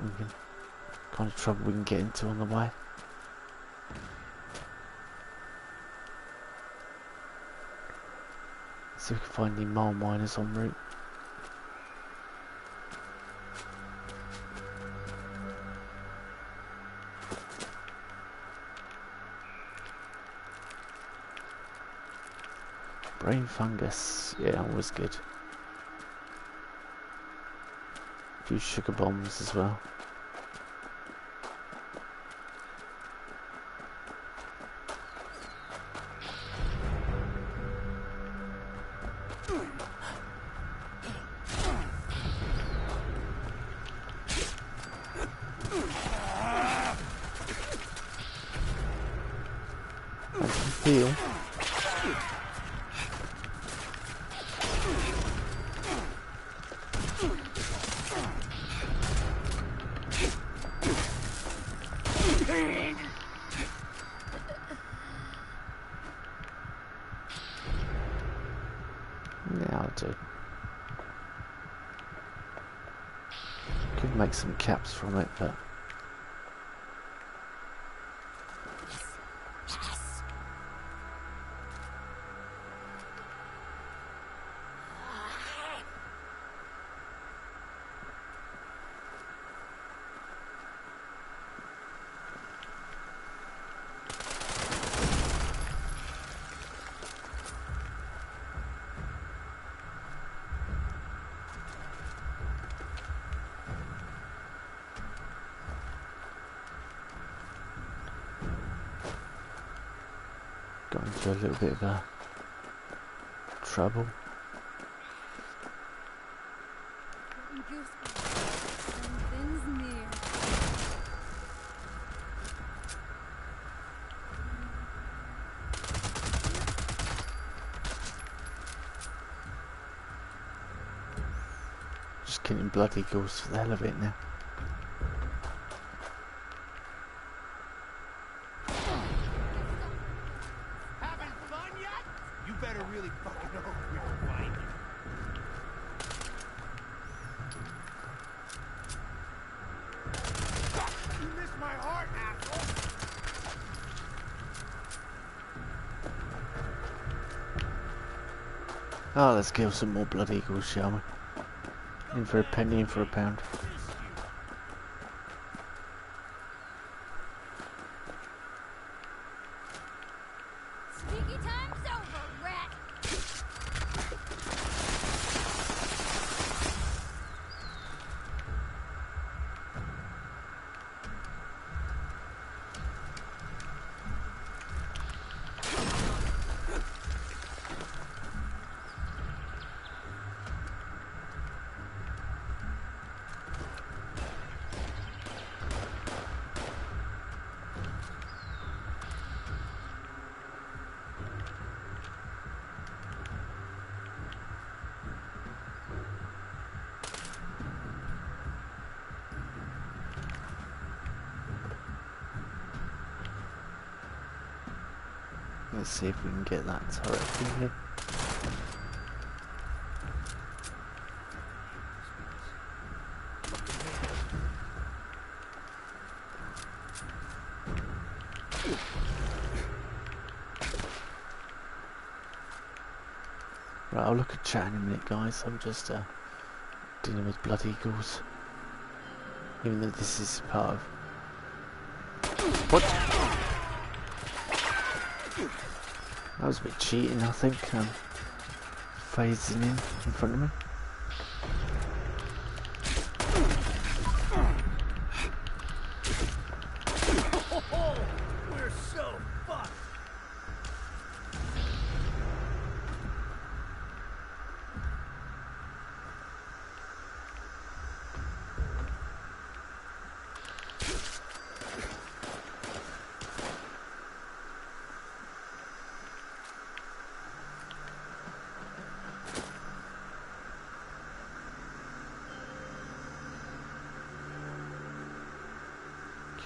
[SPEAKER 1] kind of trouble we can get into on the way. See if we can find any mole miners en route. Brain fungus, yeah, always good. A few sugar bombs as well. Heal. Yeah, I'll do. Could make some caps from it, but got into a little bit of trouble. Just killing blood eagles for the hell of it now. Oh, let's kill some more blood eagles, shall we? In for a penny, in for a pound.
[SPEAKER 9] Sneaky time's over, rat! Let's see if we can get that turret from here.
[SPEAKER 1] Right, I'll look at chat in a minute, guys. I'm just dealing with blood eagles. Even though this is part of... What? That was a bit cheating, I think. Phasing in front of me.
[SPEAKER 3] We're so fucked.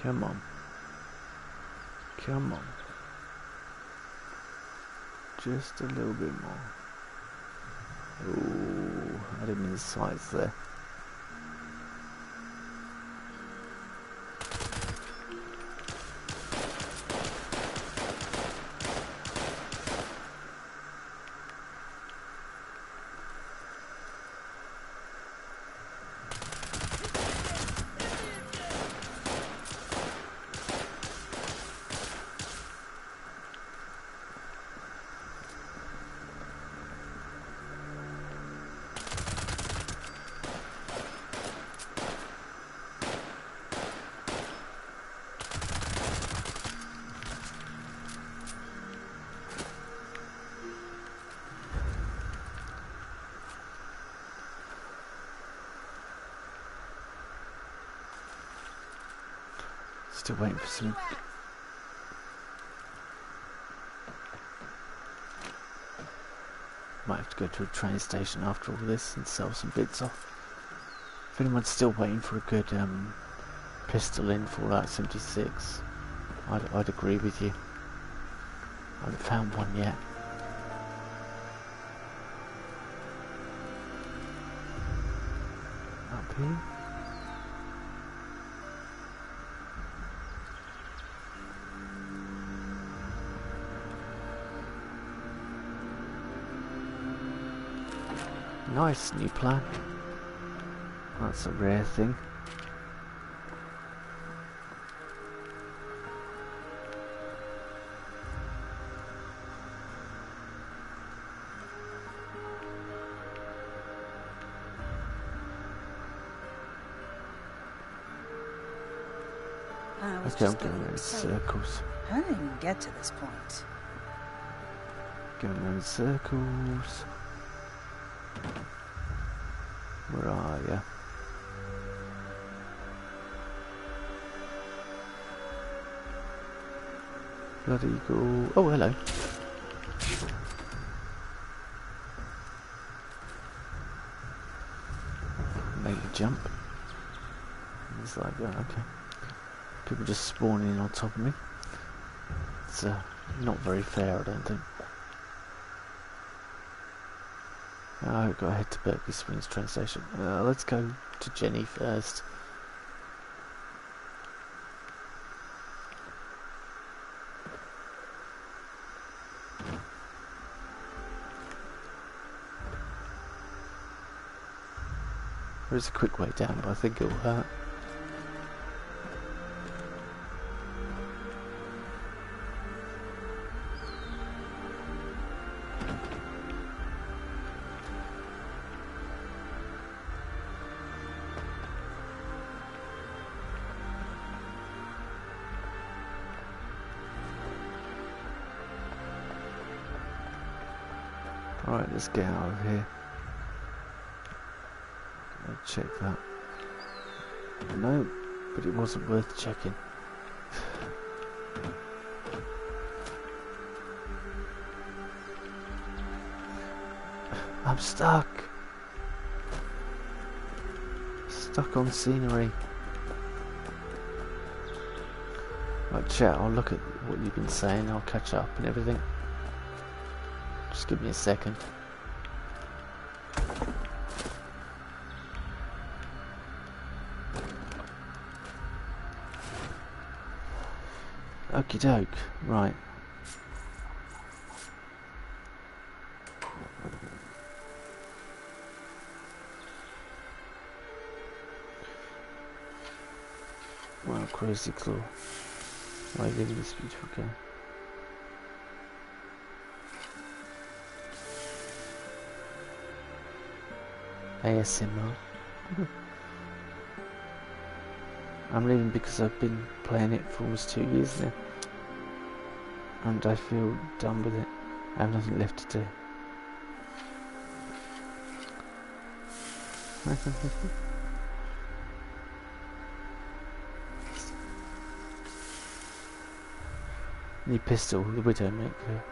[SPEAKER 1] Come on. Come on. Just a little bit more. Ooh, I didn't mean the sights there. Still waiting for some... Might have to go to a train station after all this and sell some bits off. If anyone's still waiting for a good pistol in Fallout 76, I'd agree with you. I haven't found one yet. Up here. Nice new plan. That's a rare thing.
[SPEAKER 4] I was
[SPEAKER 1] Okay, I'm
[SPEAKER 4] just
[SPEAKER 1] going
[SPEAKER 4] getting
[SPEAKER 1] around in
[SPEAKER 4] excited.
[SPEAKER 1] circles.
[SPEAKER 4] How did I even get to this point?
[SPEAKER 1] Going around in circles. Where are ya? Blood eagle. Oh, hello. Made a jump. It's like, oh, okay. People just spawning on top of me. It's not very fair, I don't think. I've got to head to Berkeley Springs train station. Let's go to Jenny first. There is a quick way down, but I think it'll hurt. Alright, let's get out of here. I'll check that. No, but it wasn't worth checking. I'm stuck. Stuck on scenery. Right, chat, I'll look at what you've been saying, I'll catch up and everything. Just give me a second. Okie doke, right. crazy claw. Why live in this beautiful game? ASMR. I'm leaving because I've been playing it for almost 2 years now. And I feel done with it. I have nothing left to do. New pistol, the Widowmaker.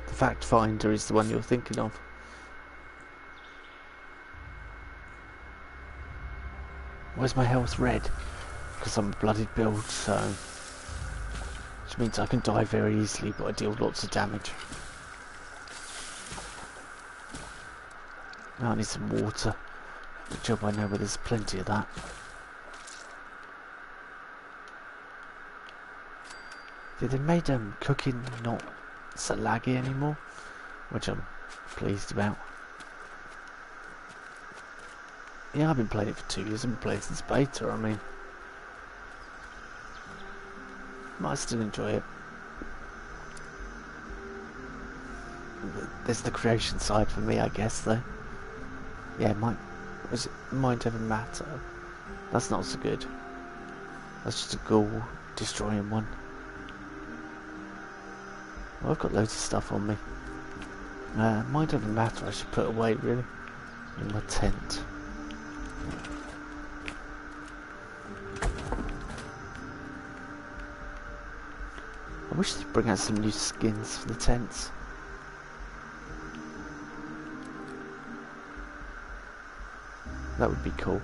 [SPEAKER 1] The Fact Finder is the one you're thinking of. Where's my health red? Because I'm a bloodied build, so... which means I can die very easily, but I deal lots of damage. Now I need some water. Good job I know where there's plenty of that. Yeah, they made cooking not so laggy anymore, which I'm pleased about. Yeah, I've been playing it for 2 years. I've been playing since beta, I mean. Might still enjoy it. There's the creation side for me, I guess, though. Yeah, might ever matter. That's not so good. That's just a ghoul destroying one. Well, I've got loads of stuff on me. Might ever matter, I should put away, really. In my tent. I wish they'd bring out some new skins for the tents. That would be cool.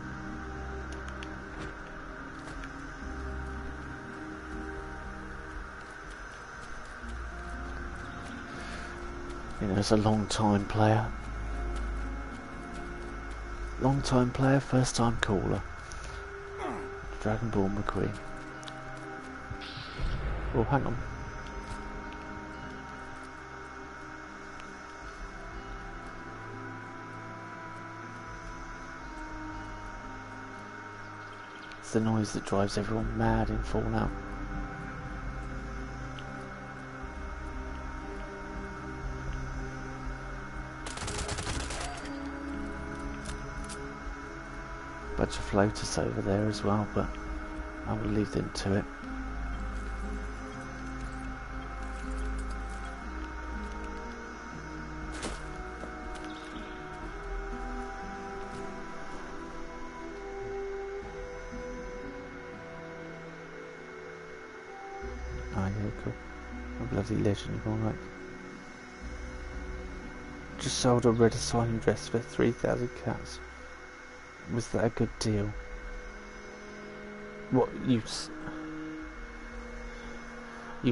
[SPEAKER 1] You know, as a long-time player. Long-time player, first-time caller. Dragonborn McQueen. Oh, hang on. It's the noise that drives everyone mad in Fallout. Bunch of floaters over there as well, but I will leave them to it. Oh yeah, cool. A bloody legend, alright. Just sold a red asylum dress for 3,000 cats. Was that a good deal? What, you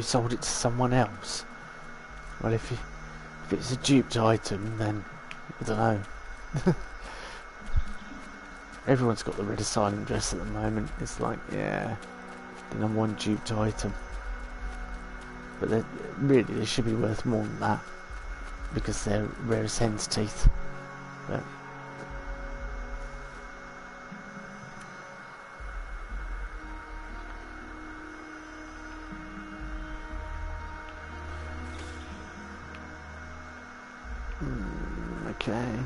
[SPEAKER 1] sold it to someone else? Well, if it's a duped item, then I don't know. Everyone's got the red asylum dress at the moment. It's like, yeah, the #1 duped item. But really, they should be worth more than that because they're rare as hen's teeth. But okay.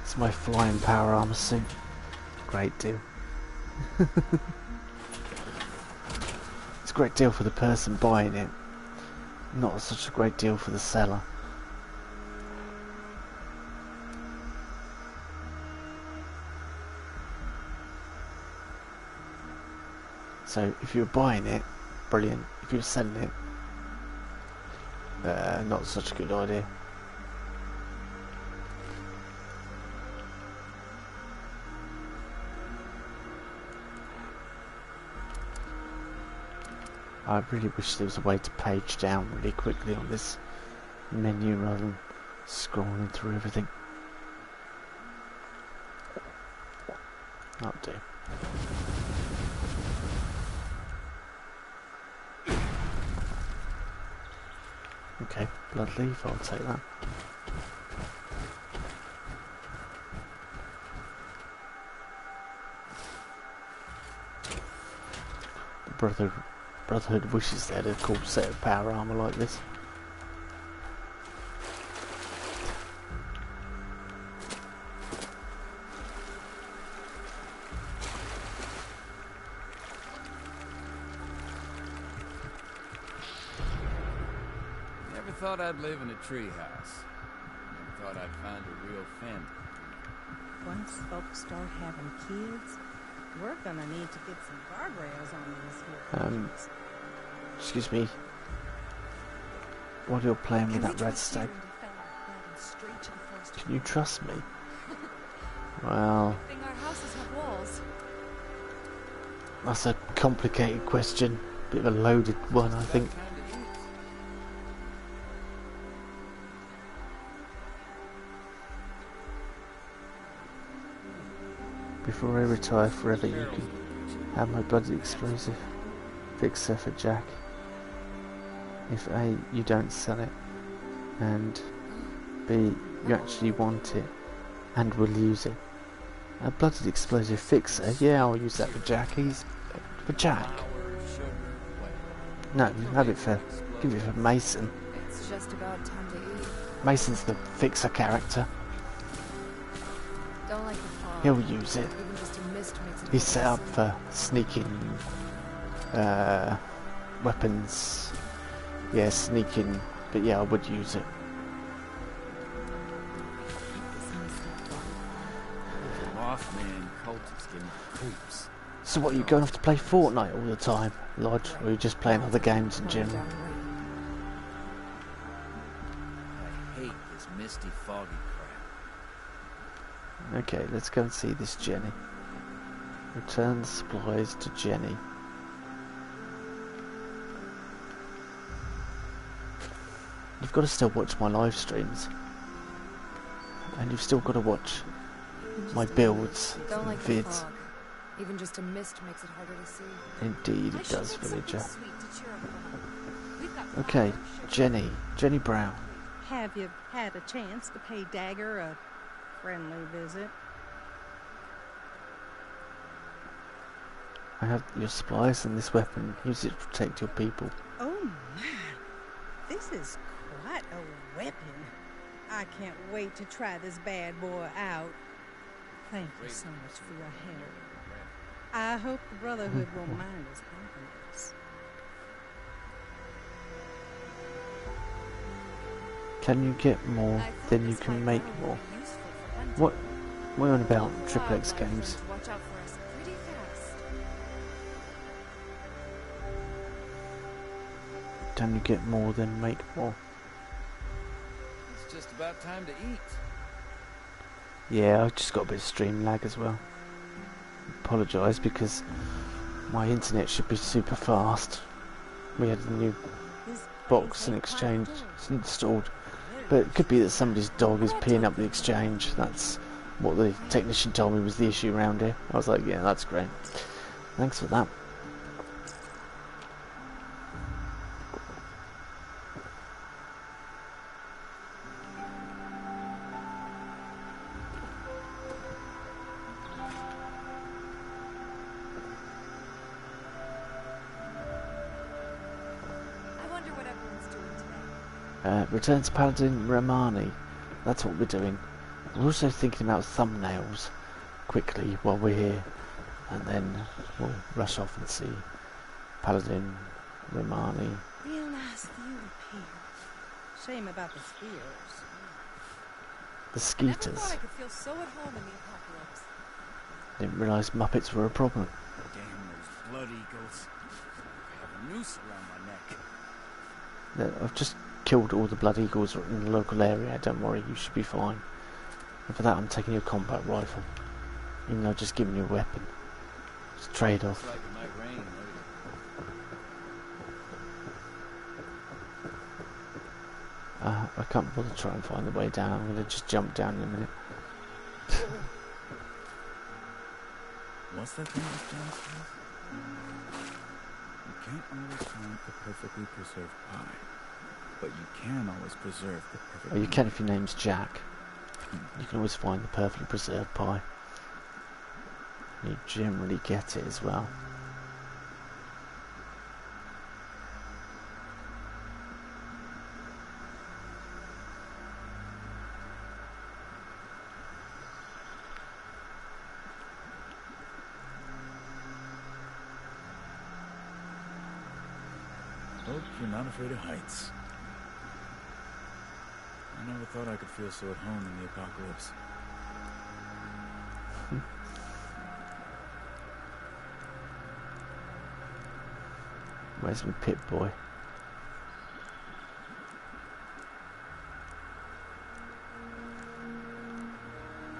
[SPEAKER 1] It's my flying power armor suit. Great deal. It's a great deal for the person buying it. Not such a great deal for the seller. So if you're buying it, brilliant. If you're selling it, not such a good idea. I really wish there was a way to page down really quickly on this menu rather than scrolling through everything. That'll do. Okay, blood leaf, I'll take that. The Brotherhood wishes they had a cool set of power armor like this.
[SPEAKER 3] Never thought I'd live in a treehouse. Never thought I'd find a real family.
[SPEAKER 4] Once folks start having kids, we're gonna need to get some guardrails on these here.
[SPEAKER 1] Excuse me. While you're playing with that red stag, can you trust me? Well,
[SPEAKER 6] I think our houses have walls.
[SPEAKER 1] that's a complicated question. Bit of a loaded one, I think. Before I retire forever, you can have my bloody explosive fixer for Jack. If A, you don't sell it, and B, you actually want it, and will use it. A bloody explosive fixer? Yeah, I'll use that for Jack. For Jack. No, have it for, give it for Mason.
[SPEAKER 6] It's just about time to eat.
[SPEAKER 1] Mason's the fixer character.
[SPEAKER 6] Don't like the fog.
[SPEAKER 1] He'll use it.
[SPEAKER 6] Even just a mist makes it
[SPEAKER 1] He's set up for sneaking weapons. Yeah, sneaking. But yeah, I would use it.
[SPEAKER 3] Mothman cultists getting creeps.
[SPEAKER 1] So what, are you going off to play Fortnite all the time, Lodge? Or are you just playing other games in general?
[SPEAKER 3] I hate this misty, foggy crap.
[SPEAKER 1] Okay, let's go and see this Jenny. Return supplies to Jenny. You've got to still watch my live streams. And you've still got to watch my builds
[SPEAKER 6] Don't
[SPEAKER 1] and
[SPEAKER 6] like the
[SPEAKER 1] vids.
[SPEAKER 6] fog. Even just a mist makes it harder to see.
[SPEAKER 1] Indeed it does, villager.
[SPEAKER 6] Sweet to cheer up about. We've got
[SPEAKER 1] Okay,
[SPEAKER 6] flowers,
[SPEAKER 1] Jenny Brown.
[SPEAKER 4] Have you had a chance to pay Dagger a friendly visit?
[SPEAKER 1] I have your supplies and this weapon. Use it to protect your people.
[SPEAKER 4] Oh my, this is quite a weapon. I can't wait to try this bad boy out. Thank you so much for your help. I hope the Brotherhood won't mind us having this.
[SPEAKER 1] Can you get more than you can make more? What are you on about? Triple X games.
[SPEAKER 6] Watch out for us pretty fast.
[SPEAKER 1] Can you get more than make more?
[SPEAKER 3] It's just about time to eat.
[SPEAKER 1] Yeah, I've just got a bit of stream lag as well. Apologise because my internet should be super fast. We had a new box and exchange installed, but it could be that somebody's dog is peeing up the exchange. That's what the technician told me was the issue around here. I was like, yeah, that's great. Thanks for that. Returns Paladin Romani. That's what we're doing. We're also thinking about thumbnails quickly while we're here, and then we'll rush off and see Paladin Romani.
[SPEAKER 4] Real nice view up here. Shame about the spears.
[SPEAKER 1] The
[SPEAKER 6] I never
[SPEAKER 1] skeeters.
[SPEAKER 6] thought I could feel so at home in the apocalypse.
[SPEAKER 1] Didn't realise Muppets were a problem.
[SPEAKER 3] Damn those blood eagles. I have a noose around my neck.
[SPEAKER 1] I've just killed all the blood eagles in the local area. Don't worry, you should be fine. And for that, I'm taking your combat rifle, even though I've just given you a weapon. It's a trade-off.
[SPEAKER 3] Looks like it might rain later.
[SPEAKER 1] I can't bother to try and find the way down. I'm going to just jump down in a minute.
[SPEAKER 7] What's that thing that John says? You can't always find a perfectly preserved pie. But you can always preserve the perfect.
[SPEAKER 1] Well, you can if your name's Jack. You can always find the perfectly preserved pie. You generally get it as well.
[SPEAKER 7] Hope you're not afraid of heights. I never thought I could feel so at home in the apocalypse.
[SPEAKER 1] Where's my pit boy?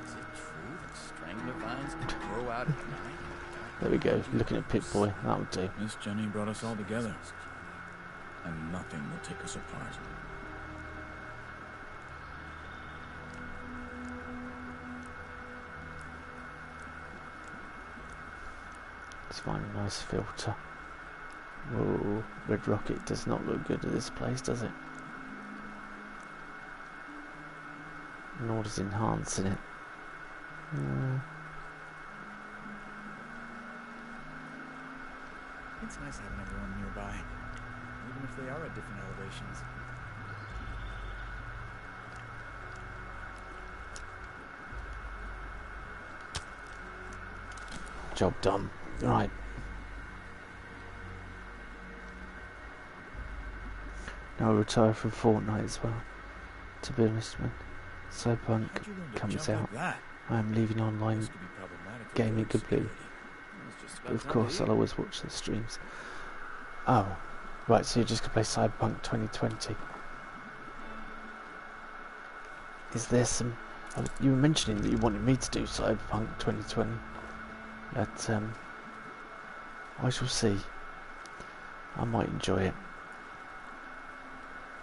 [SPEAKER 3] Is it true that strangler vines can grow out at night?
[SPEAKER 1] There we go, looking at pit boy, that'll do.
[SPEAKER 7] Miss Jenny brought us all together, and nothing will take us apart.
[SPEAKER 1] Let's find a nice filter. Whoa, red rocket does not look good at this place, does it? Nor does enhancing it.
[SPEAKER 7] It's nice having everyone nearby, even if they are at different elevations.
[SPEAKER 1] Job done. Right. Now I retire from Fortnite as well. To be honest, when Cyberpunk comes out, I am leaving online gaming completely. But of course, I'll always watch the streams. Oh, right, so you're just going to play Cyberpunk 2020. Is there some... you were mentioning that you wanted me to do Cyberpunk 2020. But, I shall see. I might enjoy it.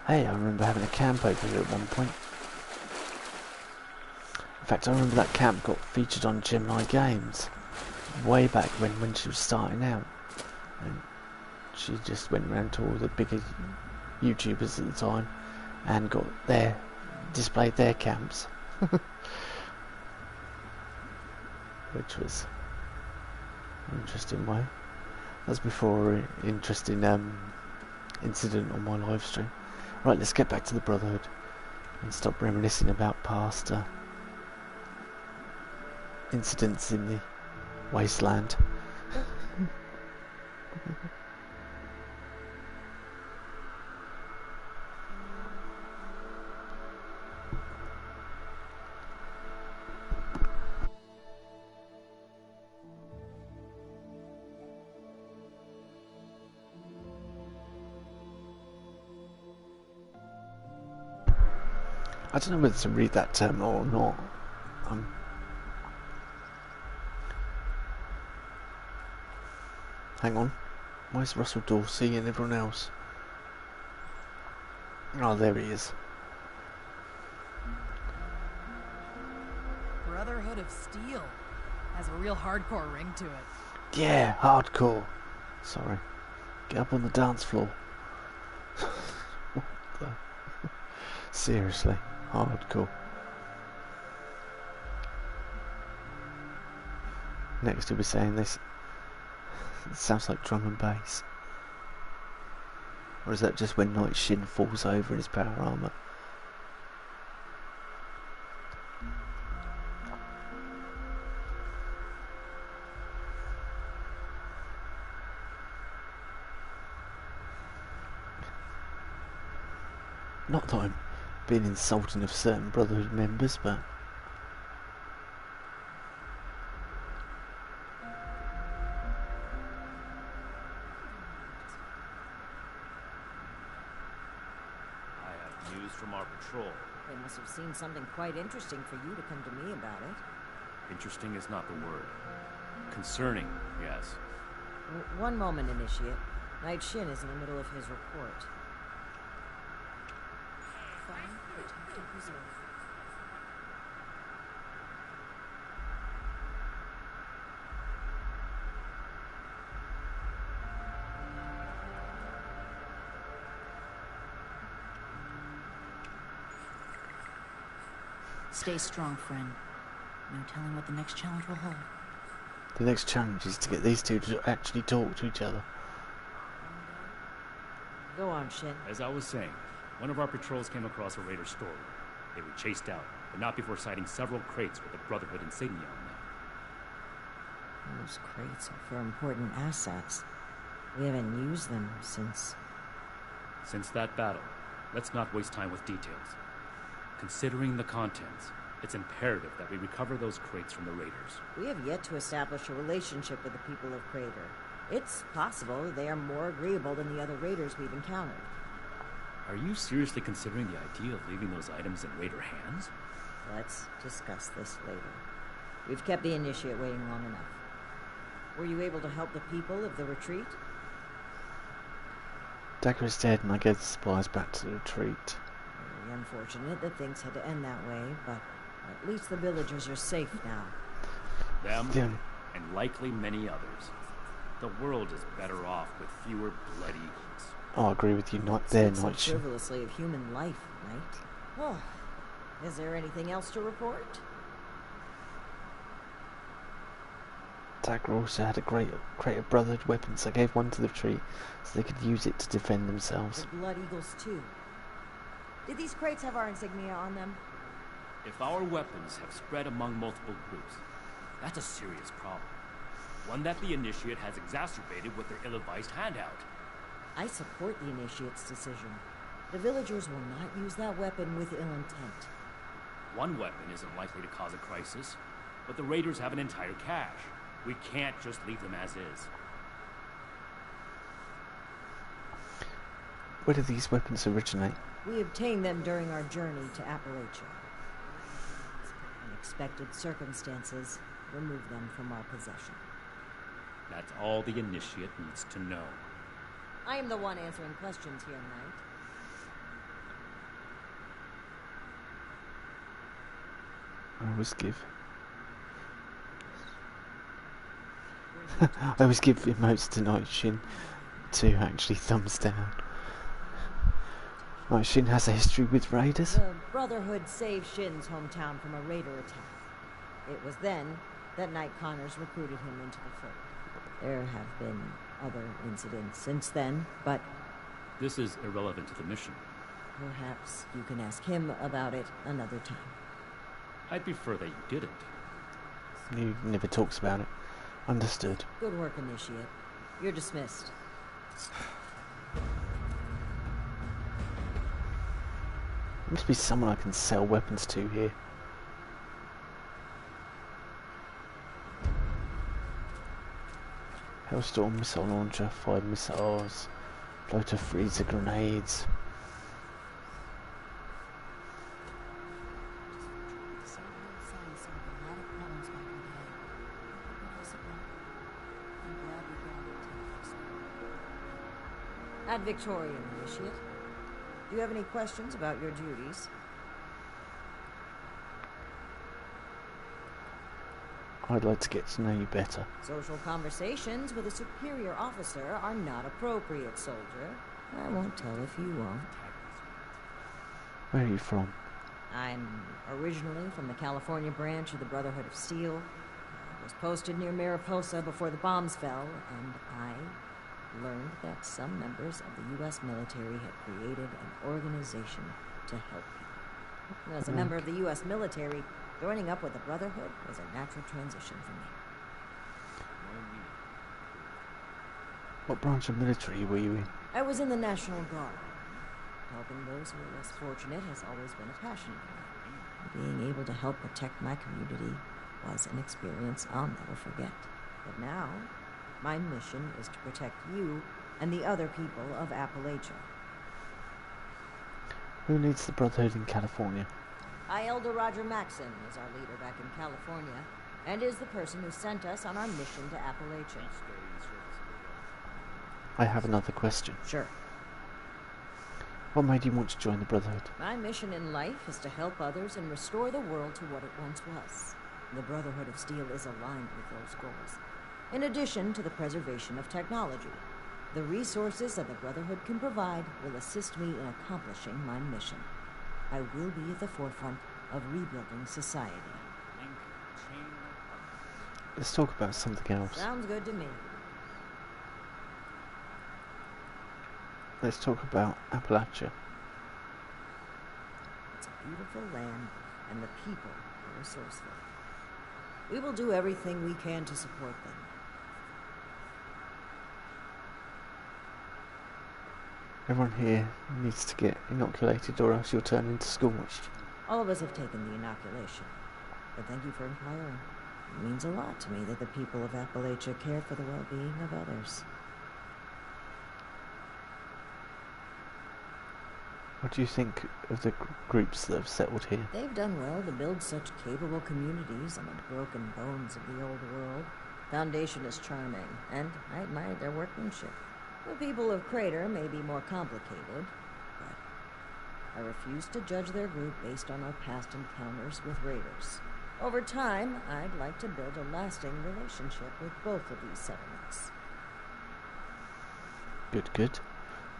[SPEAKER 1] Hey, I remember having a camp over here at one point. In fact, I remember that camp got featured on Gemini Games way back when she was starting out. And she just went around to all the bigger YouTubers at the time and displayed their camps. Which was an interesting way. That was before an interesting incident on my live stream. Right, let's get back to the Brotherhood and stop reminiscing about past incidents in the wasteland. I don't know whether to read that terminal or not. Hang on. Where's Russell Dorsey and everyone else? Oh, there he is.
[SPEAKER 10] Brotherhood of Steel has a real hardcore ring to it.
[SPEAKER 1] Yeah, hardcore. Sorry. Get up on the dance floor. What the... Seriously, hardcore. Next he'll be saying this. It sounds like drum and bass. Or is that just when Night Shin falls over in his power armor? Not that I'm being insulting of certain Brotherhood members, but
[SPEAKER 11] from our patrol.
[SPEAKER 12] They must have seen something quite interesting for you to come to me about it.
[SPEAKER 11] Interesting is not the word. Concerning, yes.
[SPEAKER 12] One moment, Initiate. Night Shin is in the middle of his report. Find, protect, and preserve.
[SPEAKER 13] Stay strong, friend. No telling what the next challenge will hold.
[SPEAKER 1] The next challenge is to get these two to actually talk to each other.
[SPEAKER 12] Go on, Shin.
[SPEAKER 11] As I was saying, one of our patrols came across a raider storeroom. They were chased out, but not before sighting several crates with the Brotherhood insignia on them.
[SPEAKER 12] Those crates are for important assets. We haven't used them since...
[SPEAKER 11] Since that battle, let's not waste time with details. Considering the contents, it's imperative that we recover those crates from the raiders.
[SPEAKER 12] We have yet to establish a relationship with the people of Crater. It's possible they are more agreeable than the other raiders we've encountered.
[SPEAKER 11] Are you seriously considering the idea of leaving those items in raider hands?
[SPEAKER 12] Let's discuss this later. We've kept the initiate waiting long enough. Were you able to help the people of the retreat?
[SPEAKER 1] Dagger is dead and I gave the supplies back to the retreat.
[SPEAKER 12] Very unfortunate that things had to end that way, but at least the villagers are safe now.
[SPEAKER 11] Them, and likely many others. The world is better off with fewer blood eagles.
[SPEAKER 1] Oh, I agree with you, not there, Night Shin.
[SPEAKER 12] Frivolously of human life, right? Oh, is there anything else to report?
[SPEAKER 1] Dagger also had a crate of Brotherhood weapons. I gave one to the retreat so they could use it to defend themselves.
[SPEAKER 12] The Blood Eagles, too. Did these crates have our insignia on them?
[SPEAKER 11] If our weapons have spread among multiple groups, that's a serious problem. One that the Initiate has exacerbated with their ill-advised handout.
[SPEAKER 12] I support the Initiate's decision. The villagers will not use that weapon with ill intent.
[SPEAKER 11] One weapon isn't likely to cause a crisis, but the raiders have an entire cache. We can't just leave them as is.
[SPEAKER 1] Where do these weapons originate?
[SPEAKER 12] We obtained them during our journey to Appalachia. Unexpected circumstances removed them from our possession.
[SPEAKER 11] That's all the Initiate needs to know.
[SPEAKER 12] I am the one answering questions here, Knight.
[SPEAKER 1] I always give emotes to Night Shin to actually thumbs down. Night Shin has a history with raiders.
[SPEAKER 12] The Brotherhood saved Shin's hometown from a raider attack. It was then that Knight Connors recruited him into the fold. There have been other incidents since then, but...
[SPEAKER 11] This is irrelevant to the mission.
[SPEAKER 12] Perhaps you can ask him about it another time.
[SPEAKER 11] I'd prefer that you didn't.
[SPEAKER 1] He never talks about it. Understood.
[SPEAKER 12] Good work, Initiate. You're dismissed.
[SPEAKER 1] There must be someone I can sell weapons to here. Hellstorm missile launcher, 5 missiles, floater freezer grenades.
[SPEAKER 12] Ad Victoriam, Initiate. Do you have any questions about your duties?
[SPEAKER 1] I'd like to get to know you better.
[SPEAKER 12] Social conversations with a superior officer are not appropriate, soldier. I won't tell if you won't.
[SPEAKER 1] Where are you from?
[SPEAKER 12] I'm originally from the California branch of the Brotherhood of Steel. I was posted near Mariposa before the bombs fell, and I learned that some members of the U.S. military had created an organization to help people. As a member of the U.S. military, joining up with the Brotherhood was a natural transition for me.
[SPEAKER 1] What branch of military were you in?
[SPEAKER 12] I was in the National Guard. Helping those who are less fortunate has always been a passion of mine. Being able to help protect my community was an experience I'll never forget. But now, my mission is to protect you and the other people of Appalachia.
[SPEAKER 1] Who leads the Brotherhood in California?
[SPEAKER 12] High Elder Roger Maxson is our leader back in California, and is the person who sent us on our mission to Appalachia.
[SPEAKER 1] I have another question.
[SPEAKER 12] Sure.
[SPEAKER 1] What made you want to join the Brotherhood?
[SPEAKER 12] My mission in life is to help others and restore the world to what it once was. The Brotherhood of Steel is aligned with those goals. In addition to the preservation of technology, the resources that the Brotherhood can provide will assist me in accomplishing my mission. I will be at the forefront of rebuilding society.
[SPEAKER 1] Let's talk about something else.
[SPEAKER 12] Sounds good to me.
[SPEAKER 1] Let's talk about Appalachia.
[SPEAKER 12] It's a beautiful land, and the people are resourceful. We will do everything we can to support them.
[SPEAKER 1] Everyone here needs to get inoculated or else you'll turn into schoolboys.
[SPEAKER 12] All of us have taken the inoculation, but thank you for inquiring. It means a lot to me that the people of Appalachia care for the well-being of others.
[SPEAKER 1] What do you think of the groups that have settled here?
[SPEAKER 12] They've done well to build such capable communities on the broken bones of the old world. Foundation is charming, and I admire their workmanship. The people of Crater may be more complicated, but I refuse to judge their group based on our past encounters with raiders. Over time, I'd like to build a lasting relationship with both of these settlements.
[SPEAKER 1] Good, good.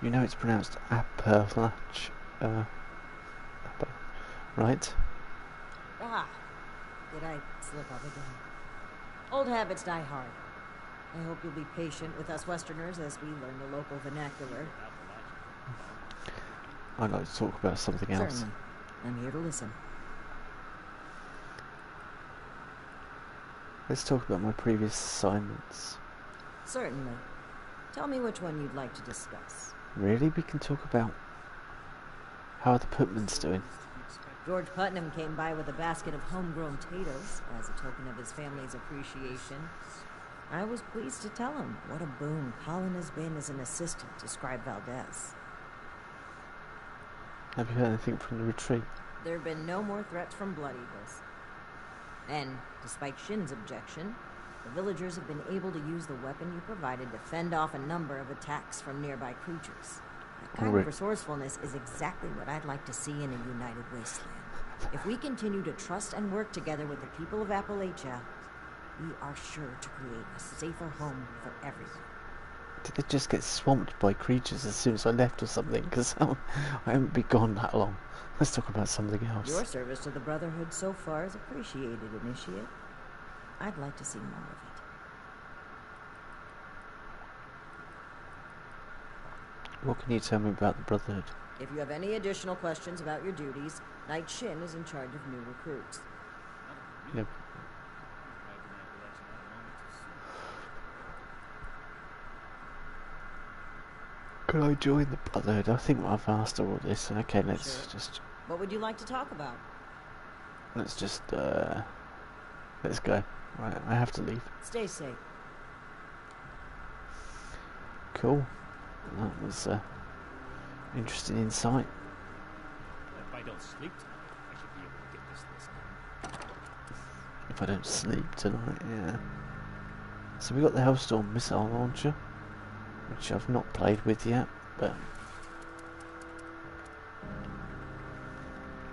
[SPEAKER 1] You know it's pronounced Appalach, right?
[SPEAKER 12] Ah, did I slip up again? Old habits die hard. I hope you'll be patient with us Westerners as we learn the local vernacular.
[SPEAKER 1] I'd like to talk about something else.
[SPEAKER 12] Certainly. I'm here to listen.
[SPEAKER 1] Let's talk about my previous assignments.
[SPEAKER 12] Certainly. Tell me which one you'd like to discuss.
[SPEAKER 1] Really? We can talk about how are the Putmans doing?
[SPEAKER 12] George Putnam came by with a basket of homegrown potatoes as a token of his family's appreciation. I was pleased to tell him what a boon Colin has been as an assistant to Scribe Valdez.
[SPEAKER 1] Have you heard anything from the retreat?
[SPEAKER 12] There have been no more threats from Blood Eagles. And, despite Shin's objection, the villagers have been able to use the weapon you provided to fend off a number of attacks from nearby creatures. That kind of resourcefulness is exactly what I'd like to see in a united wasteland. If we continue to trust and work together with the people of Appalachia, we are sure to create a safer home for everyone.
[SPEAKER 1] Did they just get swamped by creatures as soon as I left or something? Because I haven't been gone that long. Let's talk about something else.
[SPEAKER 12] Your service to the Brotherhood so far is appreciated, Initiate. I'd like to see more of it.
[SPEAKER 1] What can you tell me about the Brotherhood?
[SPEAKER 12] If you have any additional questions about your duties, Knight Shin is in charge of new recruits.
[SPEAKER 1] Yep. Could I join the Brotherhood? I think I've asked all this. Okay, let's just...
[SPEAKER 12] What would you like to talk about?
[SPEAKER 1] Let's just, let's go. Right, I have to leave.
[SPEAKER 12] Stay safe.
[SPEAKER 1] Cool. That was, interesting insight.
[SPEAKER 11] If I don't sleep tonight, I should be able to get this list done.
[SPEAKER 1] If I don't sleep tonight, yeah. So we got the Hellstorm missile launcher, which I've not played with yet, but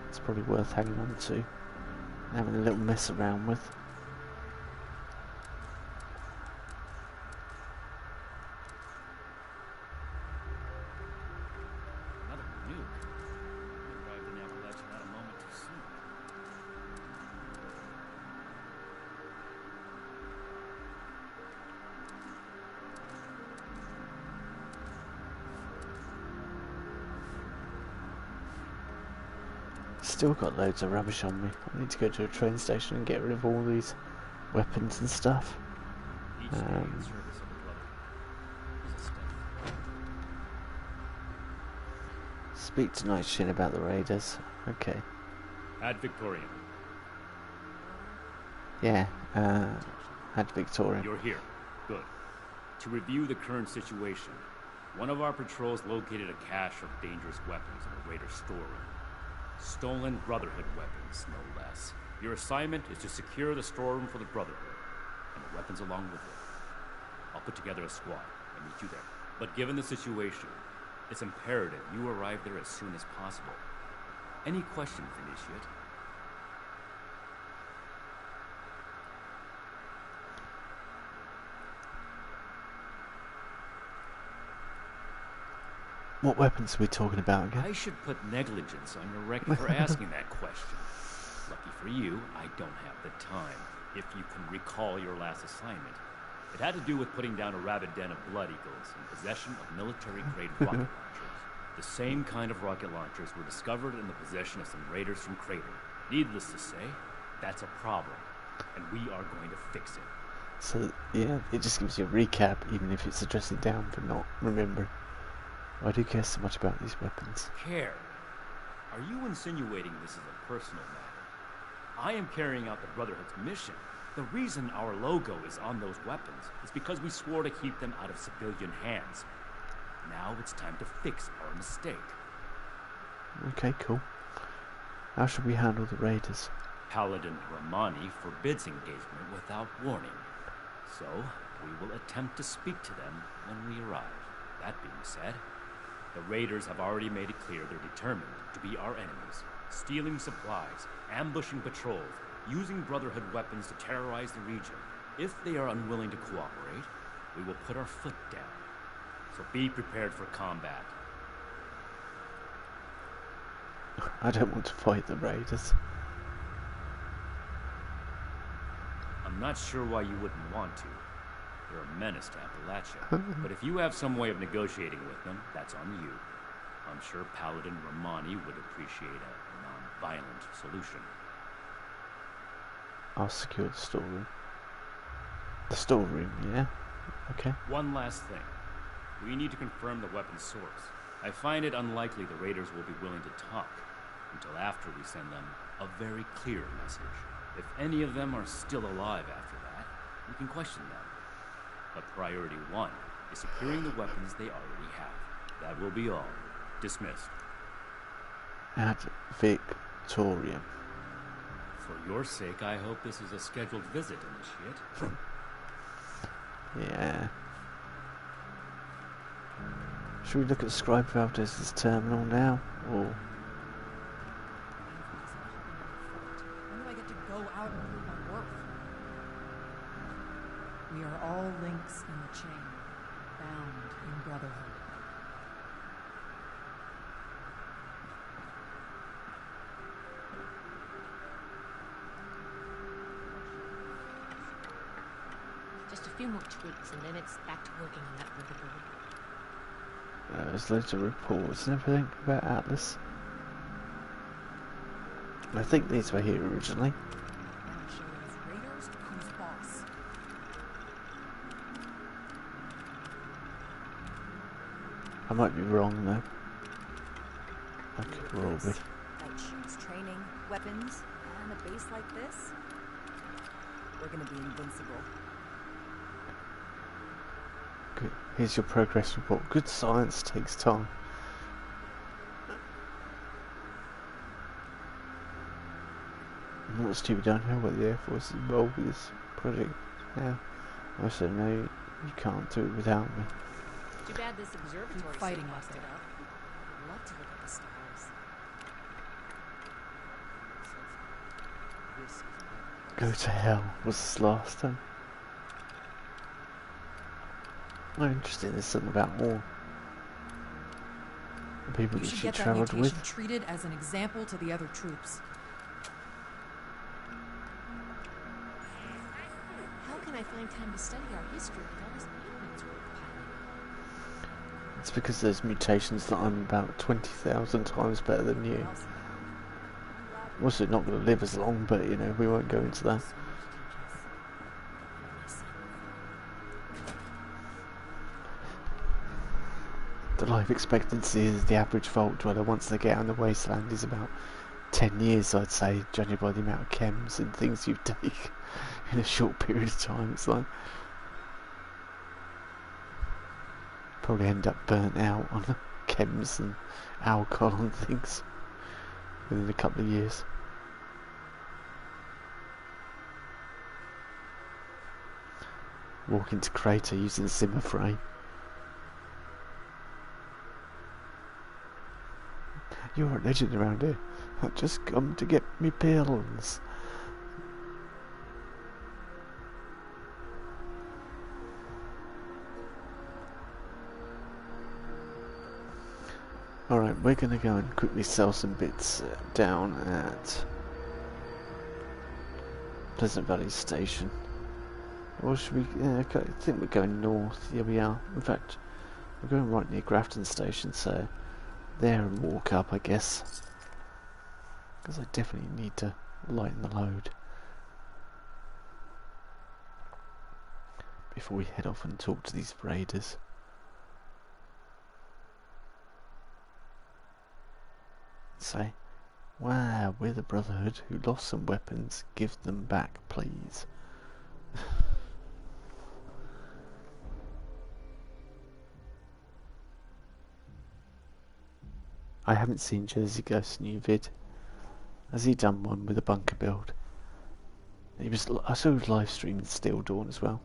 [SPEAKER 1] it's probably worth hanging on to and having a little mess around with.
[SPEAKER 11] Another nuke. We arrived in Appalachia not a moment too soon.
[SPEAKER 1] Still got loads of rubbish on me. I need to go to a train station and get rid of all these weapons and stuff.
[SPEAKER 11] Each day in service of the Brotherhood is a step.
[SPEAKER 1] Speak to Knight Shin about the raiders. Okay.
[SPEAKER 11] Ad Victorian.
[SPEAKER 1] Yeah, Ad Victorian.
[SPEAKER 11] You're here. Good. To review the current situation, one of our patrols located a cache of dangerous weapons in a raider storeroom. Stolen Brotherhood weapons, no less. Your assignment is to secure the storeroom for the Brotherhood, and the weapons along with it. I'll put together a squad and meet you there. But given the situation, it's imperative you arrive there as soon as possible. Any questions, Initiate?
[SPEAKER 1] What weapons are we talking about again?
[SPEAKER 11] I should put negligence on your record for asking that question. For you, I don't have the time. If you can recall your last assignment, it had to do with putting down a rabid den of blood eagles in possession of military-grade rocket launchers. The same kind of rocket launchers were discovered in the possession of some raiders from Crater. Needless to say, that's a problem, and we are going to fix it.
[SPEAKER 1] So, yeah, it just gives you a recap, even if it's addressing down for not remembering. Why do you care so much about these weapons?
[SPEAKER 11] Care? Are you insinuating this is a personal matter? I am carrying out the Brotherhood's mission. The reason our logo is on those weapons is because we swore to keep them out of civilian hands. Now it's time to fix our mistake.
[SPEAKER 1] Okay, cool. How should we handle the raiders?
[SPEAKER 11] Paladin Romani forbids engagement without warning. So, we will attempt to speak to them when we arrive. That being said, the raiders have already made it clear they're determined to be our enemies. Stealing supplies, ambushing patrols, using Brotherhood weapons to terrorize the region. If they are unwilling to cooperate, we will put our foot down. So be prepared for combat.
[SPEAKER 1] I don't want to fight the raiders.
[SPEAKER 11] I'm not sure why you wouldn't want to. They're a menace to Appalachia. But if you have some way of negotiating with them, that's on you. I'm sure Paladin Romani would appreciate a non-violent solution.
[SPEAKER 1] I'll secure the storeroom. The storeroom, yeah? Okay.
[SPEAKER 11] One last thing. We need to confirm the weapon's source. I find it unlikely the raiders will be willing to talk until after we send them a very clear message. If any of them are still alive after that, we can question them. But priority one is securing the weapons they already have. That will be all. Dismissed.
[SPEAKER 1] Ad Victorium.
[SPEAKER 11] For your sake, I hope this is a scheduled visit, Initiate.
[SPEAKER 1] Yeah. Should we look at Scribe Valdez's terminal now, or?
[SPEAKER 10] When do I get to go out and prove my worth? We are all links in the chain, bound in brotherhood.
[SPEAKER 13] Just a few more tweaks and then it's back to working on that vertebra.
[SPEAKER 1] There's loads of reports and everything about Atlas. I think these were here originally.
[SPEAKER 10] Raiders, who's boss?
[SPEAKER 1] I might be wrong though. I could well be.
[SPEAKER 6] Outshoots training, weapons, and a base like this. We're gonna be invincible.
[SPEAKER 1] Good. Here's your progress report. Good science takes time. What's to be done here? What the Air Force is involved with this project now. I also know you can't do it without me.
[SPEAKER 6] Too bad this observatory
[SPEAKER 10] fighting
[SPEAKER 6] busted
[SPEAKER 10] like that.
[SPEAKER 6] up. I'd love to look at the stars.
[SPEAKER 1] Go to hell was this last time. Oh, interesting. There's something about more people
[SPEAKER 10] You
[SPEAKER 1] that
[SPEAKER 10] should
[SPEAKER 1] she
[SPEAKER 10] get that
[SPEAKER 1] travelled
[SPEAKER 10] mutation
[SPEAKER 1] with.
[SPEAKER 10] treated as an example to the other troops.
[SPEAKER 6] How can I find time to study our history with all this maintenance work piling up?
[SPEAKER 1] It's because there's mutations that I'm about 20,000 times better than you. I'm also not going to live as long, but you know, we won't go into that. The life expectancy is the average vault dweller once they get out in the wasteland is about 10 years, I'd say, judging by the amount of chems and things you take in a short period of time. It's like probably end up burnt out on chems and alcohol and things within a couple of years. Walk into crater using the simmer frame. You're a legend around here. I just come to get me pills. Alright, we're going to go and quickly sell some bits down at Pleasant Valley Station. Or should we... I think we're going north. Here we are. In fact, we're going right near Grafton Station, so there and walk up, I guess. Because I definitely need to lighten the load before we head off and talk to these raiders. Say, wow, we're the Brotherhood who lost some weapons. Give them back, please. I haven't seen Jersey Ghost's new vid. Has he done one with a bunker build? I saw his live stream in Steel Dawn as well.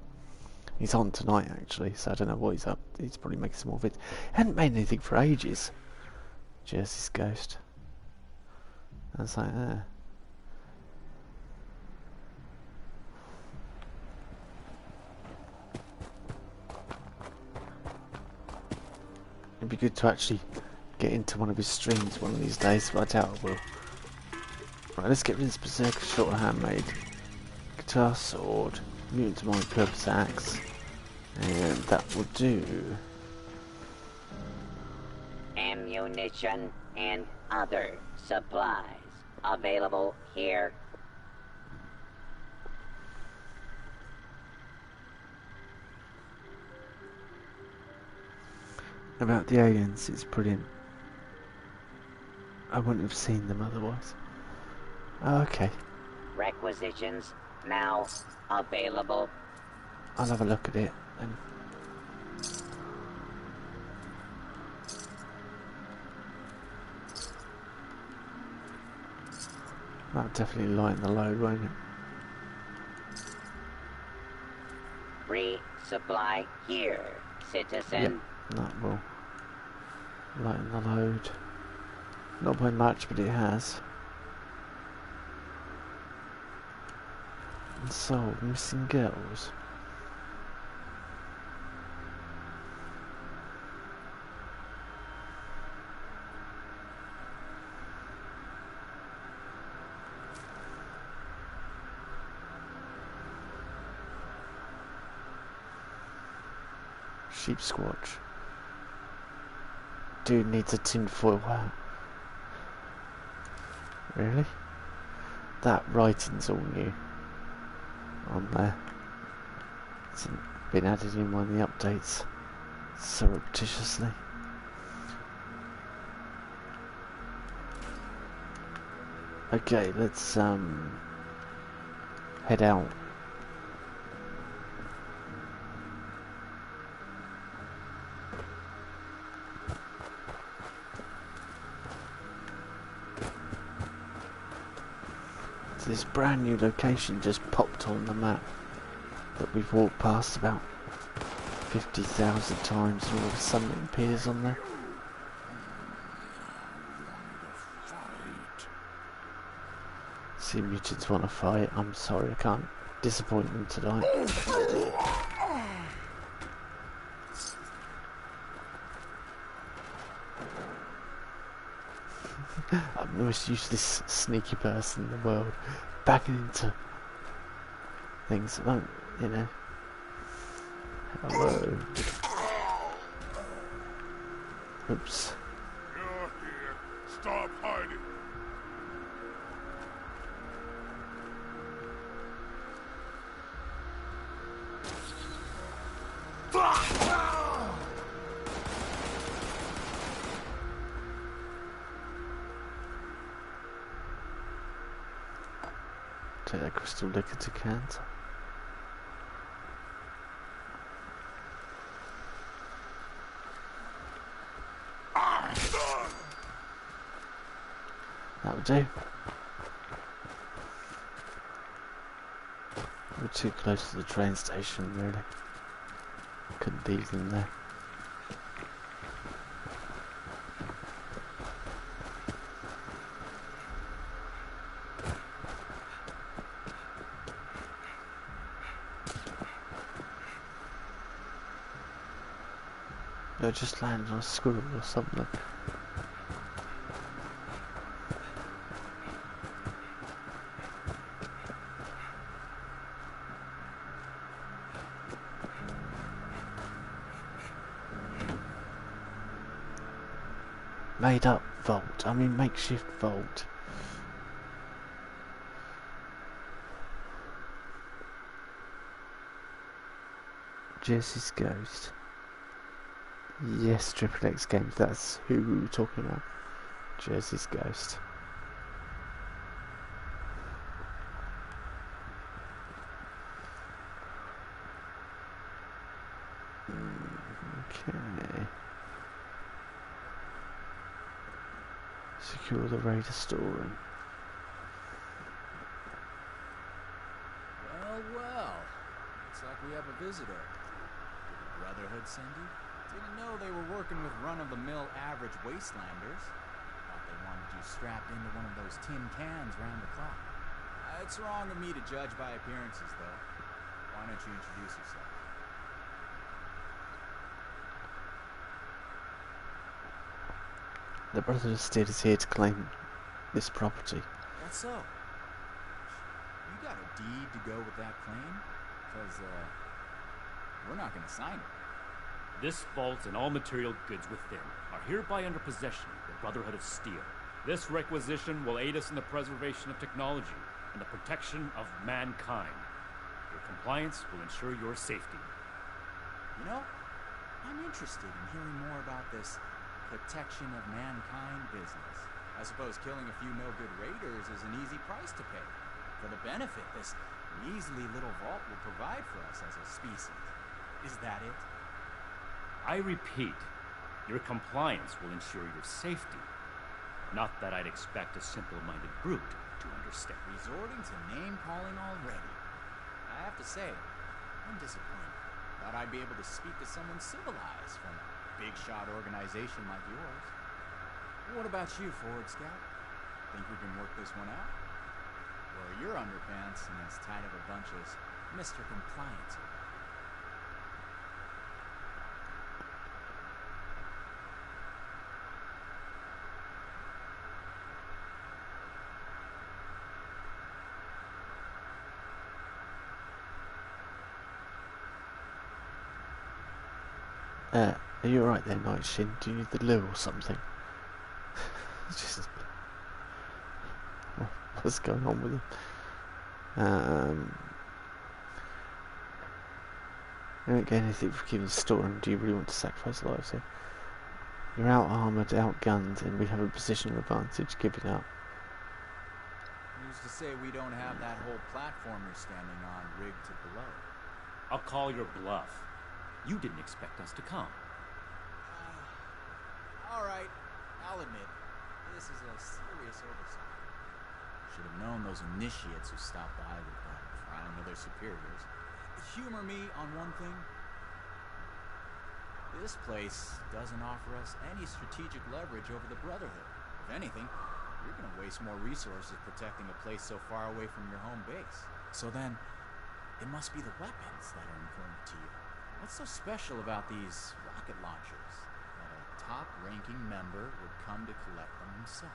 [SPEAKER 1] He's on tonight actually, so I don't know what he's up. He's probably making some more vids. Hadn't made anything for ages. Jersey's Ghost. I was like, It'd be good to actually get into one of his streams one of these days, but I doubt I will. Right, let's get rid of this Berserker short handmade. Guitar, sword, mutant multi-purpose axe, and that will do.
[SPEAKER 14] Ammunition and other supplies available here.
[SPEAKER 1] About the aliens, it's brilliant. I wouldn't have seen them otherwise. Oh, okay.
[SPEAKER 14] Requisitions now available.
[SPEAKER 1] I'll have a look at it and that'll definitely lighten the load, won't it?
[SPEAKER 14] Resupply here, citizen.
[SPEAKER 1] Yep, that will lighten the load. Not by much, but it has. And so, missing girls. Sheep Squatch. Dude needs a tinfoil hat. Really? That writing's all new on there. It's been added in one of the updates surreptitiously. Okay, let's head out. This brand new location just popped on the map that we've walked past about 50,000 times, and all of a sudden it appears on there. See, mutants want to fight. I'm sorry, I can't disappoint them tonight. I'm the most useless sneaky person in the world, backing into things that won't, you know. Hello. Oops.
[SPEAKER 15] You're here. Stop hiding.
[SPEAKER 1] Take that crystal liquor to cans. That would do. We're too close to the train station, really. Couldn't leave them there. I just landed on a squirrel or something. made up vault. I mean makeshift vault. Jesse's Ghost. Yes, Triple X Games, that's who we were talking about. Jesse's Ghost. Okay. Secure the raider storeroom.
[SPEAKER 7] Well. Looks like we have a visitor. Did the Brotherhood send you? Didn't know they were working with run-of-the-mill average wastelanders. Thought they wanted you strapped into one of those tin cans round the clock. It's wrong of me to judge by appearances, though. Why don't you introduce yourself?
[SPEAKER 1] The Brotherhood of Steel is here to claim this property.
[SPEAKER 7] That's so. You got a deed to go with that claim? Because, we're not gonna sign it.
[SPEAKER 11] This vault and all material goods within are hereby under possession of the Brotherhood of Steel. This requisition will aid us in the preservation of technology and the protection of mankind. Your compliance will ensure your safety.
[SPEAKER 7] You know, I'm interested in hearing more about this protection of mankind business. I suppose killing a few no-good raiders is an easy price to pay for the benefit this measly little vault will provide for us as a species. Is that it?
[SPEAKER 11] I repeat, your compliance will ensure your safety. Not that I'd expect a simple-minded brute to understand.
[SPEAKER 7] Resorting to name-calling already. I have to say, I'm disappointed. Thought I'd be able to speak to someone civilized from a big-shot organization like yours. What about you, Forward Scout? Think we can work this one out? Or are your underpants in as tight of a bunch as Mr. Compliance?
[SPEAKER 1] Are you alright there, Night Shin? Do you need the loo or something? Just... what's going on with him? You don't get anything for keeping the storeroom. Do you really want to sacrifice lives here? You're out-armoured, outgunned, and we have a positional advantage. Give it up.
[SPEAKER 7] Who's to say we don't have that whole platform you're standing on rigged to blow?
[SPEAKER 11] I'll call your bluff. You didn't expect us to come.
[SPEAKER 7] Alright, I'll admit, this is a serious oversight. Should have known those initiates who stopped by would frown to their superiors. Humor me on one thing. This place doesn't offer us any strategic leverage over the Brotherhood. If anything, you're gonna waste more resources protecting a place so far away from your home base. So then, it must be the weapons that are important to you. What's so special about these rocket launchers that a top-ranking member would come to collect them himself?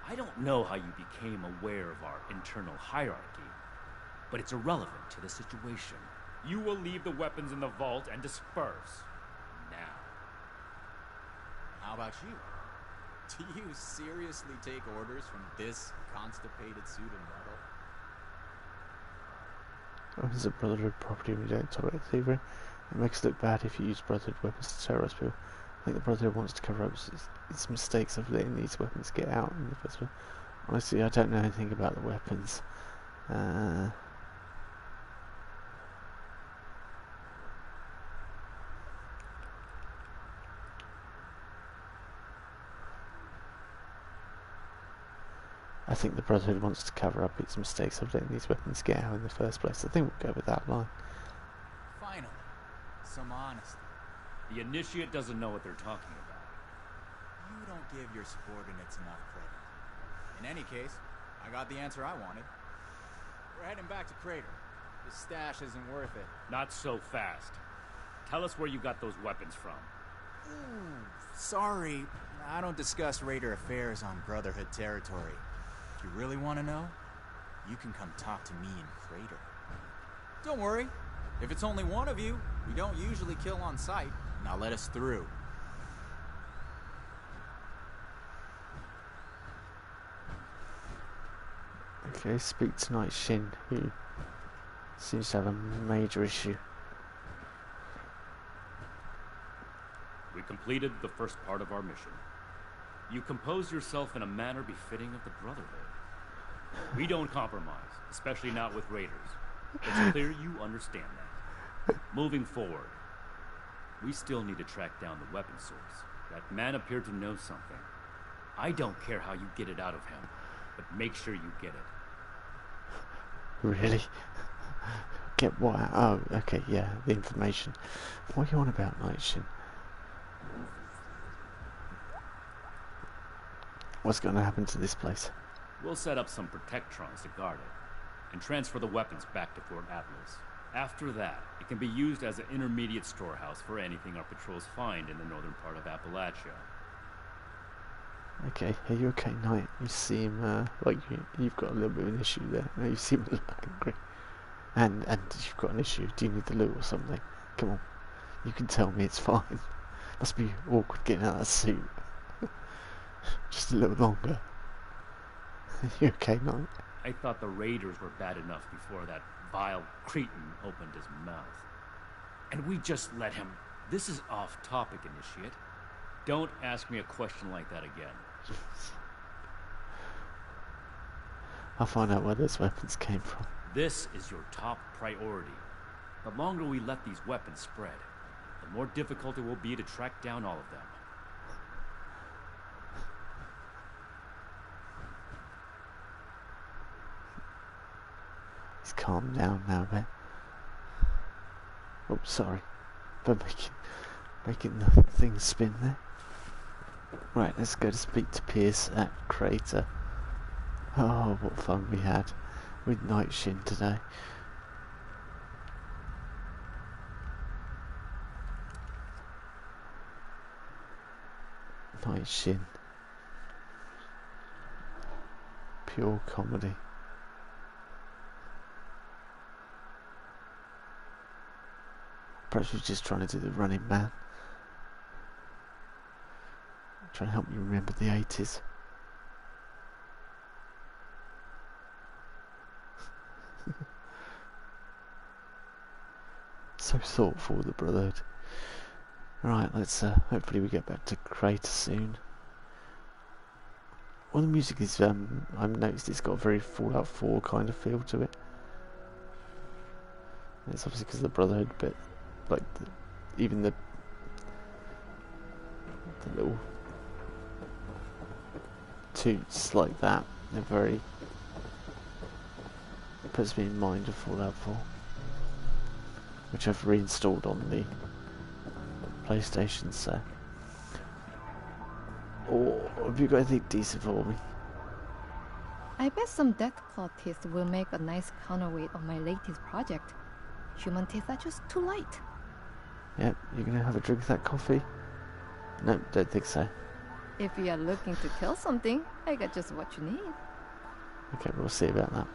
[SPEAKER 11] I don't know how you became aware of our internal hierarchy, but it's irrelevant to the situation. You will leave the weapons in the vault and disperse. Now.
[SPEAKER 7] How about you? Do you seriously take orders from this constipated suit of metal?
[SPEAKER 1] Weapons are Brotherhood property and we don't tolerate thievery. It makes it look bad if you use Brotherhood weapons to terrorize people. I think the Brotherhood wants to cover up its mistakes of letting these weapons get out in the first place. Honestly, I don't know anything about the weapons. I think the Brotherhood wants to cover up its mistakes of letting these weapons get out in the first place. I think we'll go with that line.
[SPEAKER 7] Finally, some honesty.
[SPEAKER 11] The Initiate doesn't know what they're talking about.
[SPEAKER 7] You don't give your subordinates enough credit. In any case, I got the answer I wanted. We're heading back to Crater. This stash isn't worth it.
[SPEAKER 11] Not so fast. Tell us where you got those weapons from.
[SPEAKER 7] Ooh, sorry. I don't discuss Raider affairs on Brotherhood territory. If you really want to know, you can come talk to me in Crater. Don't worry. If it's only one of you, we don't usually kill on sight. Now let us through.
[SPEAKER 1] Okay, speak to Night Shin, who seems to have a major issue.
[SPEAKER 11] We completed the first part of our mission. You compose yourself in a manner befitting of the Brotherhood. We don't compromise, especially not with raiders. It's clear you understand that. Moving forward, we still need to track down the weapon source. That man appeared to know something. I don't care how you get it out of him, but make sure you get it.
[SPEAKER 1] Really? Get what? Oh, okay, yeah, the information. What are you on about, Night Shin? What's going to happen to this place?
[SPEAKER 11] We'll set up some protectrons to guard it, and transfer the weapons back to Fort Atlas. After that, it can be used as an intermediate storehouse for anything our patrols find in the northern part of Appalachia.
[SPEAKER 1] Okay, are you okay, Knight? You seem like you've got a little bit of an issue there. You seem a little angry. And you've got an issue. Do you need the loot or something? Come on. You can tell me it's fine. Must be awkward getting out of that suit. Just a little longer. Are you okay, Knight?
[SPEAKER 11] I thought the raiders were bad enough before that vile cretin opened his mouth. And we just let him. This is off topic, Initiate. Don't ask me a question like that again.
[SPEAKER 1] I'll find out where those weapons came from.
[SPEAKER 11] This is your top priority. The longer we let these weapons spread, the more difficult it will be to track down all of them.
[SPEAKER 1] He's calmed down now a bit. Oh, sorry. For making the thing spin there. Right, let's go to speak to Pierce at Crater. Oh, what fun we had with Night Shin today. Night Shin. Pure comedy. Perhaps he's just trying to do the Running Man. Trying to help you remember the 80s. So thoughtful, the Brotherhood. Right, let's hopefully we get back to Crater soon. Well, the music is I've noticed it's got a very Fallout 4 kind of feel to it. And it's obviously because of the Brotherhood, but like even the little toots like that, they're very, it puts me in mind of Fallout 4, which I've reinstalled on the PlayStation. So, oh, have you got anything decent for me?
[SPEAKER 16] I bet some deathclaw teeth will make a nice counterweight on my latest project. Human teeth are just too light.
[SPEAKER 1] Yep, you're gonna have a drink of that coffee? No, don't think so.
[SPEAKER 16] If you are looking to kill something, I got just what you need.
[SPEAKER 1] Okay, we'll see about that.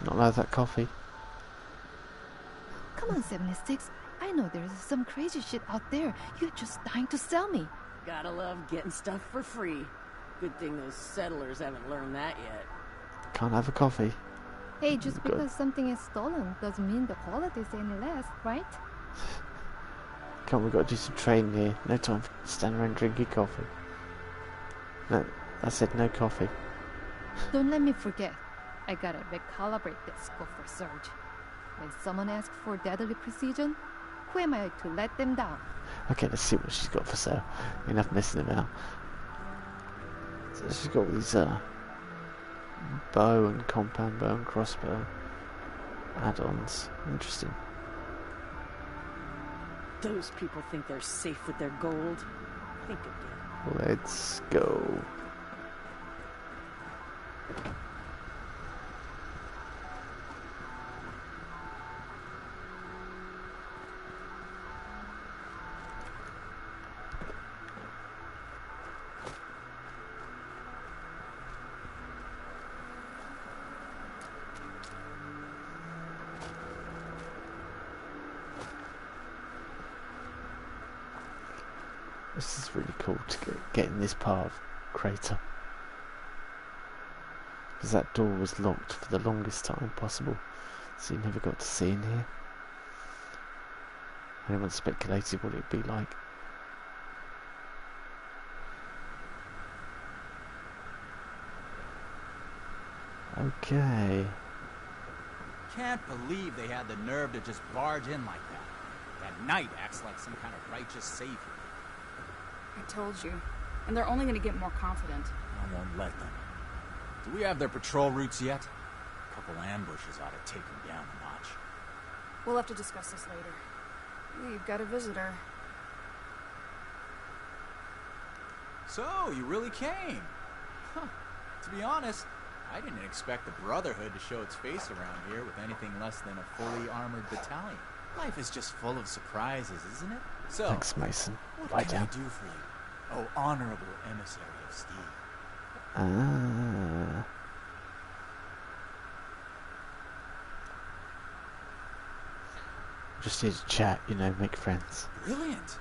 [SPEAKER 1] Not allowed that coffee.
[SPEAKER 16] Come on, 76. I know there's some crazy shit out there. You're just dying to sell me.
[SPEAKER 17] Gotta love getting stuff for free. Good thing those settlers haven't learned that yet.
[SPEAKER 1] Can't have a coffee.
[SPEAKER 16] Hey, just because something is stolen doesn't mean the quality is any less, right?
[SPEAKER 1] Come on, we've got to do some training here. No time for stand around drinking coffee. No, I said no coffee.
[SPEAKER 16] Don't let me forget. I gotta recalibrate this scope for Surge. When someone asks for deadly precision, who am I to let them down?
[SPEAKER 1] Okay, let's see what she's got for sale. Enough messing about. So she's got all these bow and compound bow and crossbow add-ons. Interesting.
[SPEAKER 17] Those people think they're safe with their gold. Think again.
[SPEAKER 1] Let's go. This is really cool to get in this part of crater. Because that door was locked for the longest time possible, so you never got to see in here. Anyone speculated what it'd be like. Okay.
[SPEAKER 5] Can't believe they had the nerve to just barge in like that. That knight acts like some kind of righteous savior.
[SPEAKER 18] I told you. And they're only going to get more confident.
[SPEAKER 5] I won't let them. Do we have their patrol routes yet? A couple ambushes ought to take them down a notch.
[SPEAKER 18] We'll have to discuss this later. You've got a visitor.
[SPEAKER 5] So, you really came? Huh. To be honest, I didn't expect the Brotherhood to show its face around here with anything less than a fully armored battalion. Life is just full of surprises, isn't it? So,
[SPEAKER 1] thanks, Mason.
[SPEAKER 5] What can I do for you? Oh, honorable emissary of steel.
[SPEAKER 1] Ah. Just here to chat, you know, make friends.
[SPEAKER 5] Brilliant.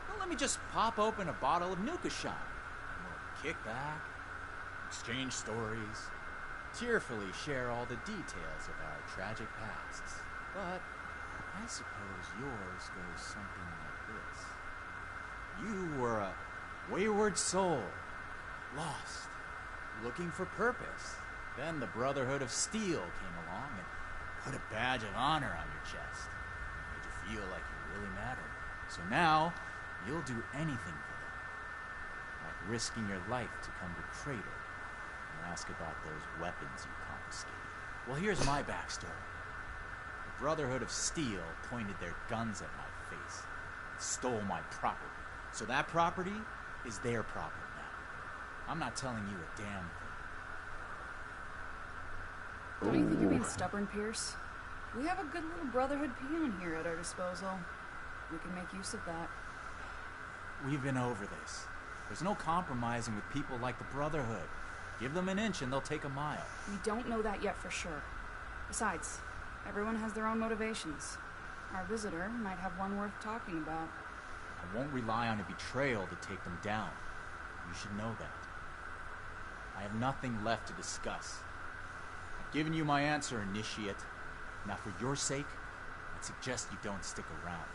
[SPEAKER 5] Well, let me just pop open a bottle of Nuka Shot. We'll kick back, exchange stories, tearfully share all the details of our tragic pasts. But I suppose yours goes something like this. You were a wayward soul, lost, looking for purpose. Then the Brotherhood of Steel came along and put a badge of honor on your chest. Made you feel like you really mattered. So now, you'll do anything for them. Like risking your life to come to Crater and ask about those weapons you confiscated. Well, here's my backstory. The Brotherhood of Steel pointed their guns at my face and stole my property. So that property is their property now. I'm not telling you a damn thing.
[SPEAKER 18] Don't you think you're being stubborn, Pierce? We have a good little Brotherhood peon here at our disposal. We can make use of that.
[SPEAKER 5] We've been over this. There's no compromising with people like the Brotherhood. Give them an inch and they'll take a mile.
[SPEAKER 18] We don't know that yet for sure. Besides, everyone has their own motivations. Our visitor might have one worth talking about.
[SPEAKER 5] I won't rely on a betrayal to take them down. You should know that. I have nothing left to discuss. I've given you my answer, Initiate. Now for your sake, I'd suggest you don't stick around.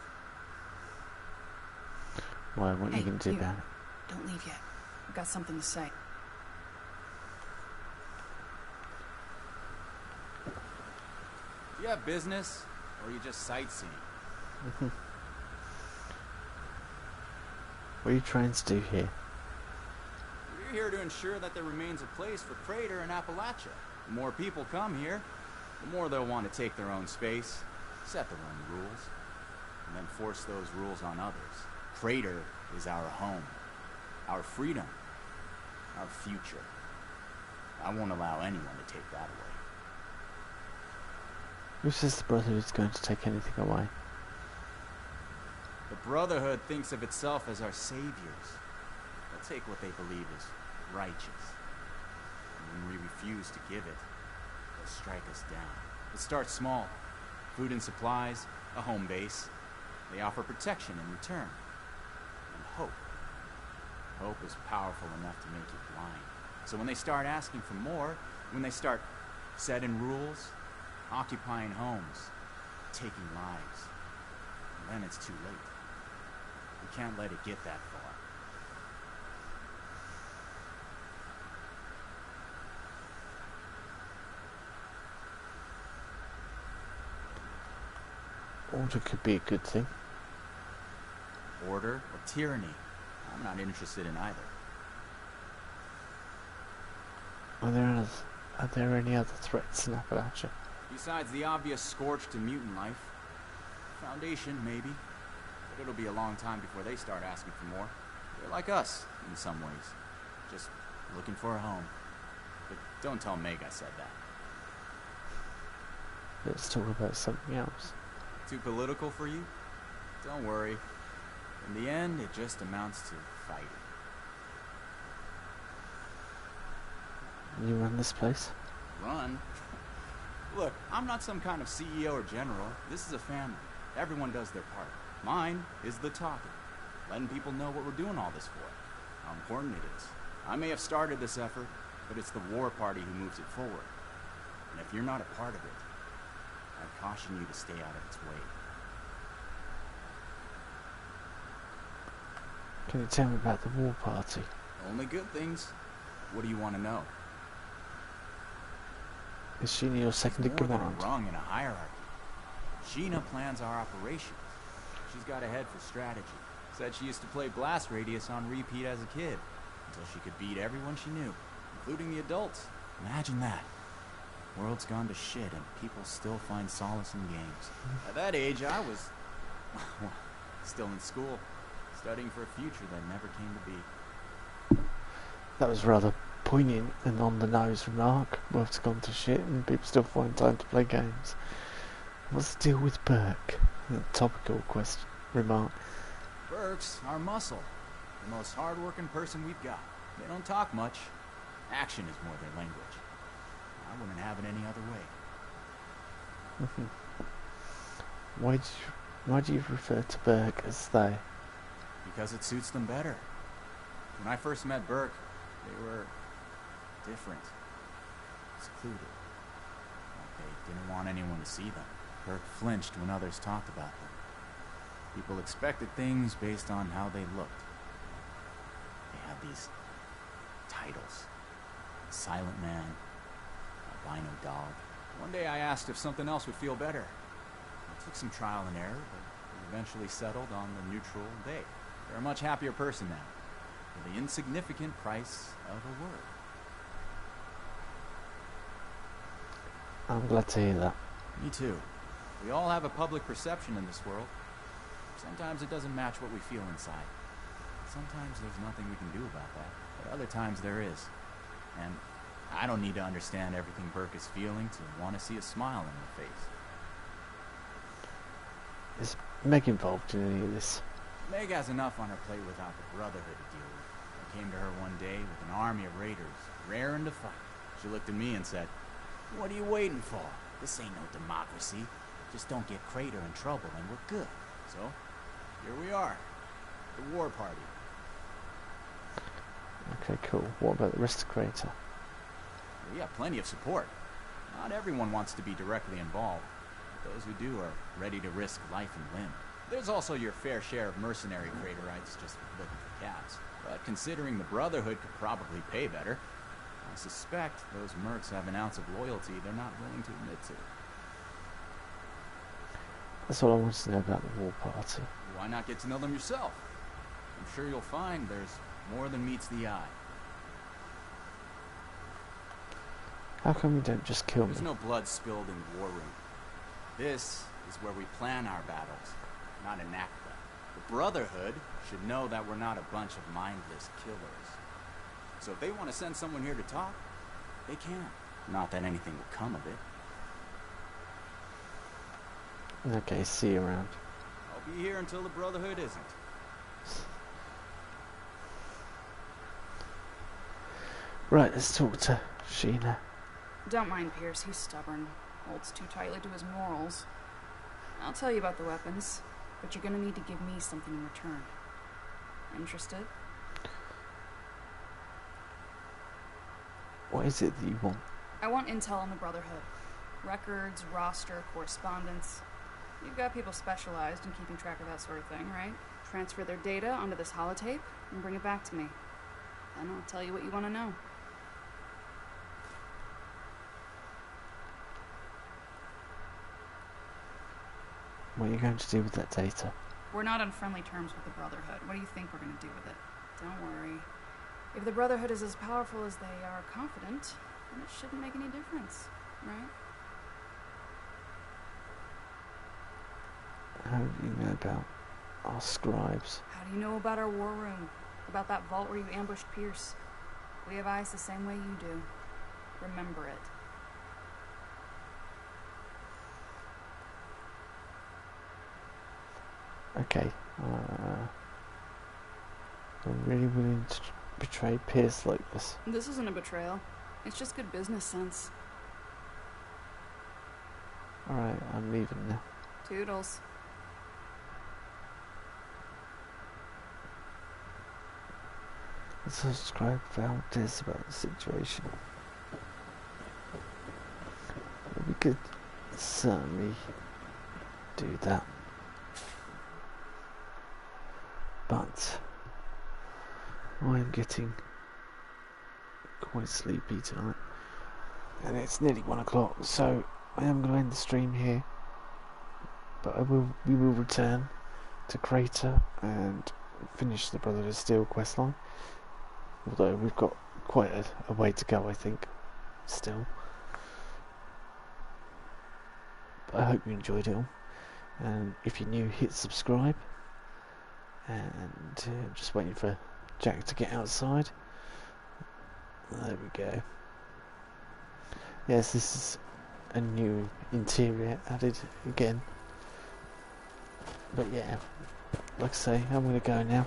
[SPEAKER 1] Why, what are you going to do about it?
[SPEAKER 18] Don't leave yet. I've got something to say.
[SPEAKER 5] Do you have business, or are you just sightseeing?
[SPEAKER 1] What are you trying to do here?
[SPEAKER 5] We're here to ensure that there remains a place for Crater in Appalachia. The more people come here, the more they'll want to take their own space, set their own rules, and then force those rules on others. Crater is our home, our freedom, our future. I won't allow anyone to take that away.
[SPEAKER 1] Who says the Brotherhood is going to take anything away?
[SPEAKER 5] The Brotherhood thinks of itself as our saviors. They'll take what they believe is righteous. And when we refuse to give it, they'll strike us down. It starts small. Food and supplies, a home base. They offer protection in return. And hope. Hope is powerful enough to make you blind. So when they start asking for more, when they start setting rules, occupying homes, taking lives, then it's too late. We can't let it get that far.
[SPEAKER 1] Order could be a good thing.
[SPEAKER 5] Order or tyranny? I'm not interested in either.
[SPEAKER 1] Are there any other threats in Appalachia?
[SPEAKER 5] Besides the obvious scorch to mutant life. Foundation, maybe. But it'll be a long time before they start asking for more. They're like us, in some ways. Just looking for a home. But don't tell Meg I said that.
[SPEAKER 1] Let's talk about something else.
[SPEAKER 5] Too political for you? Don't worry. In the end, it just amounts to fighting.
[SPEAKER 1] You run this place?
[SPEAKER 5] Run? Look, I'm not some kind of CEO or general. This is a family. Everyone does their part. Mine is the talking. Letting people know what we're doing all this for. How important it is. I may have started this effort, but it's the war party who moves it forward. And if you're not a part of it, I caution you to stay out of its way.
[SPEAKER 1] Can you tell me about the war party?
[SPEAKER 5] Only good things. What do you want to know?
[SPEAKER 1] Is Sheena your second in
[SPEAKER 5] More than
[SPEAKER 1] command?
[SPEAKER 5] a rung in a hierarchy. Sheena plans our operations. She's got a head for strategy. Said she used to play Blast Radius on repeat as a kid, until she could beat everyone she knew, including the adults. Imagine that. World's gone to shit and people still find solace in games. At that age, I was... well, still in school, studying for a future that never came to be.
[SPEAKER 1] That was rather poignant and on the nose remark. World's gone to shit and people still find time to play games. What's the deal with Burke? A topical question remark.
[SPEAKER 5] Burke's our muscle. The most hard-working person we've got. They don't talk much. Action is more their language. I wouldn't have it any other way.
[SPEAKER 1] Why do you refer to Burke as they?
[SPEAKER 5] Because it suits them better. When I first met Burke, they were different. Secluded. Like they didn't want anyone to see them. Burke flinched when others talked about them. People expected things based on how they looked. They had these titles. Silent Man, Albino Dog. One day I asked if something else would feel better. It took some trial and error, but we eventually settled on the neutral they. They're a much happier person now, for the insignificant price of a word.
[SPEAKER 1] I'm glad to hear that.
[SPEAKER 5] Me too. We all have a public perception in this world. Sometimes it doesn't match what we feel inside. Sometimes there's nothing we can do about that, but other times there is. And I don't need to understand everything Burke is feeling to want to see a smile on her face.
[SPEAKER 1] Is Meg involved in any of this?
[SPEAKER 5] Meg has enough on her plate without the Brotherhood to deal with. I came to her one day with an army of raiders, raring to fight. She looked at me and said, "What are you waiting for? This ain't no democracy. Just don't get Crater in trouble and we're good." So, here we are. The war party.
[SPEAKER 1] Okay, cool. What about the rest of Crater?
[SPEAKER 5] We have plenty of support. Not everyone wants to be directly involved. But those who do are ready to risk life and limb. There's also your fair share of mercenary Craterites just looking for cats. But considering the Brotherhood could probably pay better, I suspect those mercs have an ounce of loyalty they're not willing to admit to.
[SPEAKER 1] That's all I wanted to know about the war party.
[SPEAKER 5] Why not get to know them yourself? I'm sure you'll find there's more than meets the eye.
[SPEAKER 1] How come you don't just kill me?
[SPEAKER 5] There's no blood spilled in the war room. This is where we plan our battles, not enact them. The Brotherhood should know that we're not a bunch of mindless killers. So if they want to send someone here to talk, they can. Not that anything will come of it.
[SPEAKER 1] Okay, see you around.
[SPEAKER 5] I'll be here until the Brotherhood isn't.
[SPEAKER 1] Right, let's talk to Sheena.
[SPEAKER 18] Don't mind Pierce, he's stubborn. Holds too tightly to his morals. I'll tell you about the weapons, but you're gonna need to give me something in return. Interested?
[SPEAKER 1] What is it that you want?
[SPEAKER 18] I want intel on the Brotherhood. Records, roster, correspondence. You've got people specialized in keeping track of that sort of thing, right? Transfer their data onto this holotape and bring it back to me. Then I'll tell you what you want to know.
[SPEAKER 1] What are you going to do with that data?
[SPEAKER 18] We're not on friendly terms with the Brotherhood. What do you think we're going to do with it? Don't worry. If the Brotherhood is as powerful as they are confident, then it shouldn't make any difference, right?
[SPEAKER 1] How do you know about our scribes?
[SPEAKER 18] How do you know about our war room? About that vault where you ambushed Pierce? We have eyes the same way you do. Remember it.
[SPEAKER 1] Okay. I'm really willing to betray Pierce like this.
[SPEAKER 18] This isn't a betrayal. It's just good business sense.
[SPEAKER 1] Alright, I'm leaving now.
[SPEAKER 18] Toodles.
[SPEAKER 1] subscribe found this about the situation. We could certainly do that, but I'm getting quite sleepy tonight, and it's nearly 1 o'clock, so I am going to end the stream here. But we will return to Crater and finish the Brotherhood of Steel questline. Although we've got quite a way to go, I think, still. But I hope you enjoyed it all. And if you're new, hit subscribe. And just waiting for Jack to get outside. There we go. Yes, this is a new interior added again. But yeah, like I say, I'm going to go now.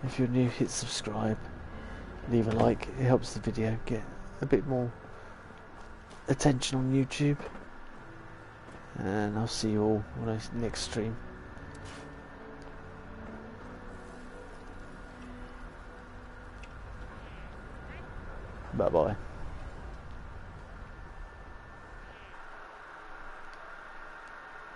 [SPEAKER 1] If you're new, hit subscribe. Leave a like, it helps the video get a bit more attention on YouTube. And I'll see you all on the next stream. Bye bye.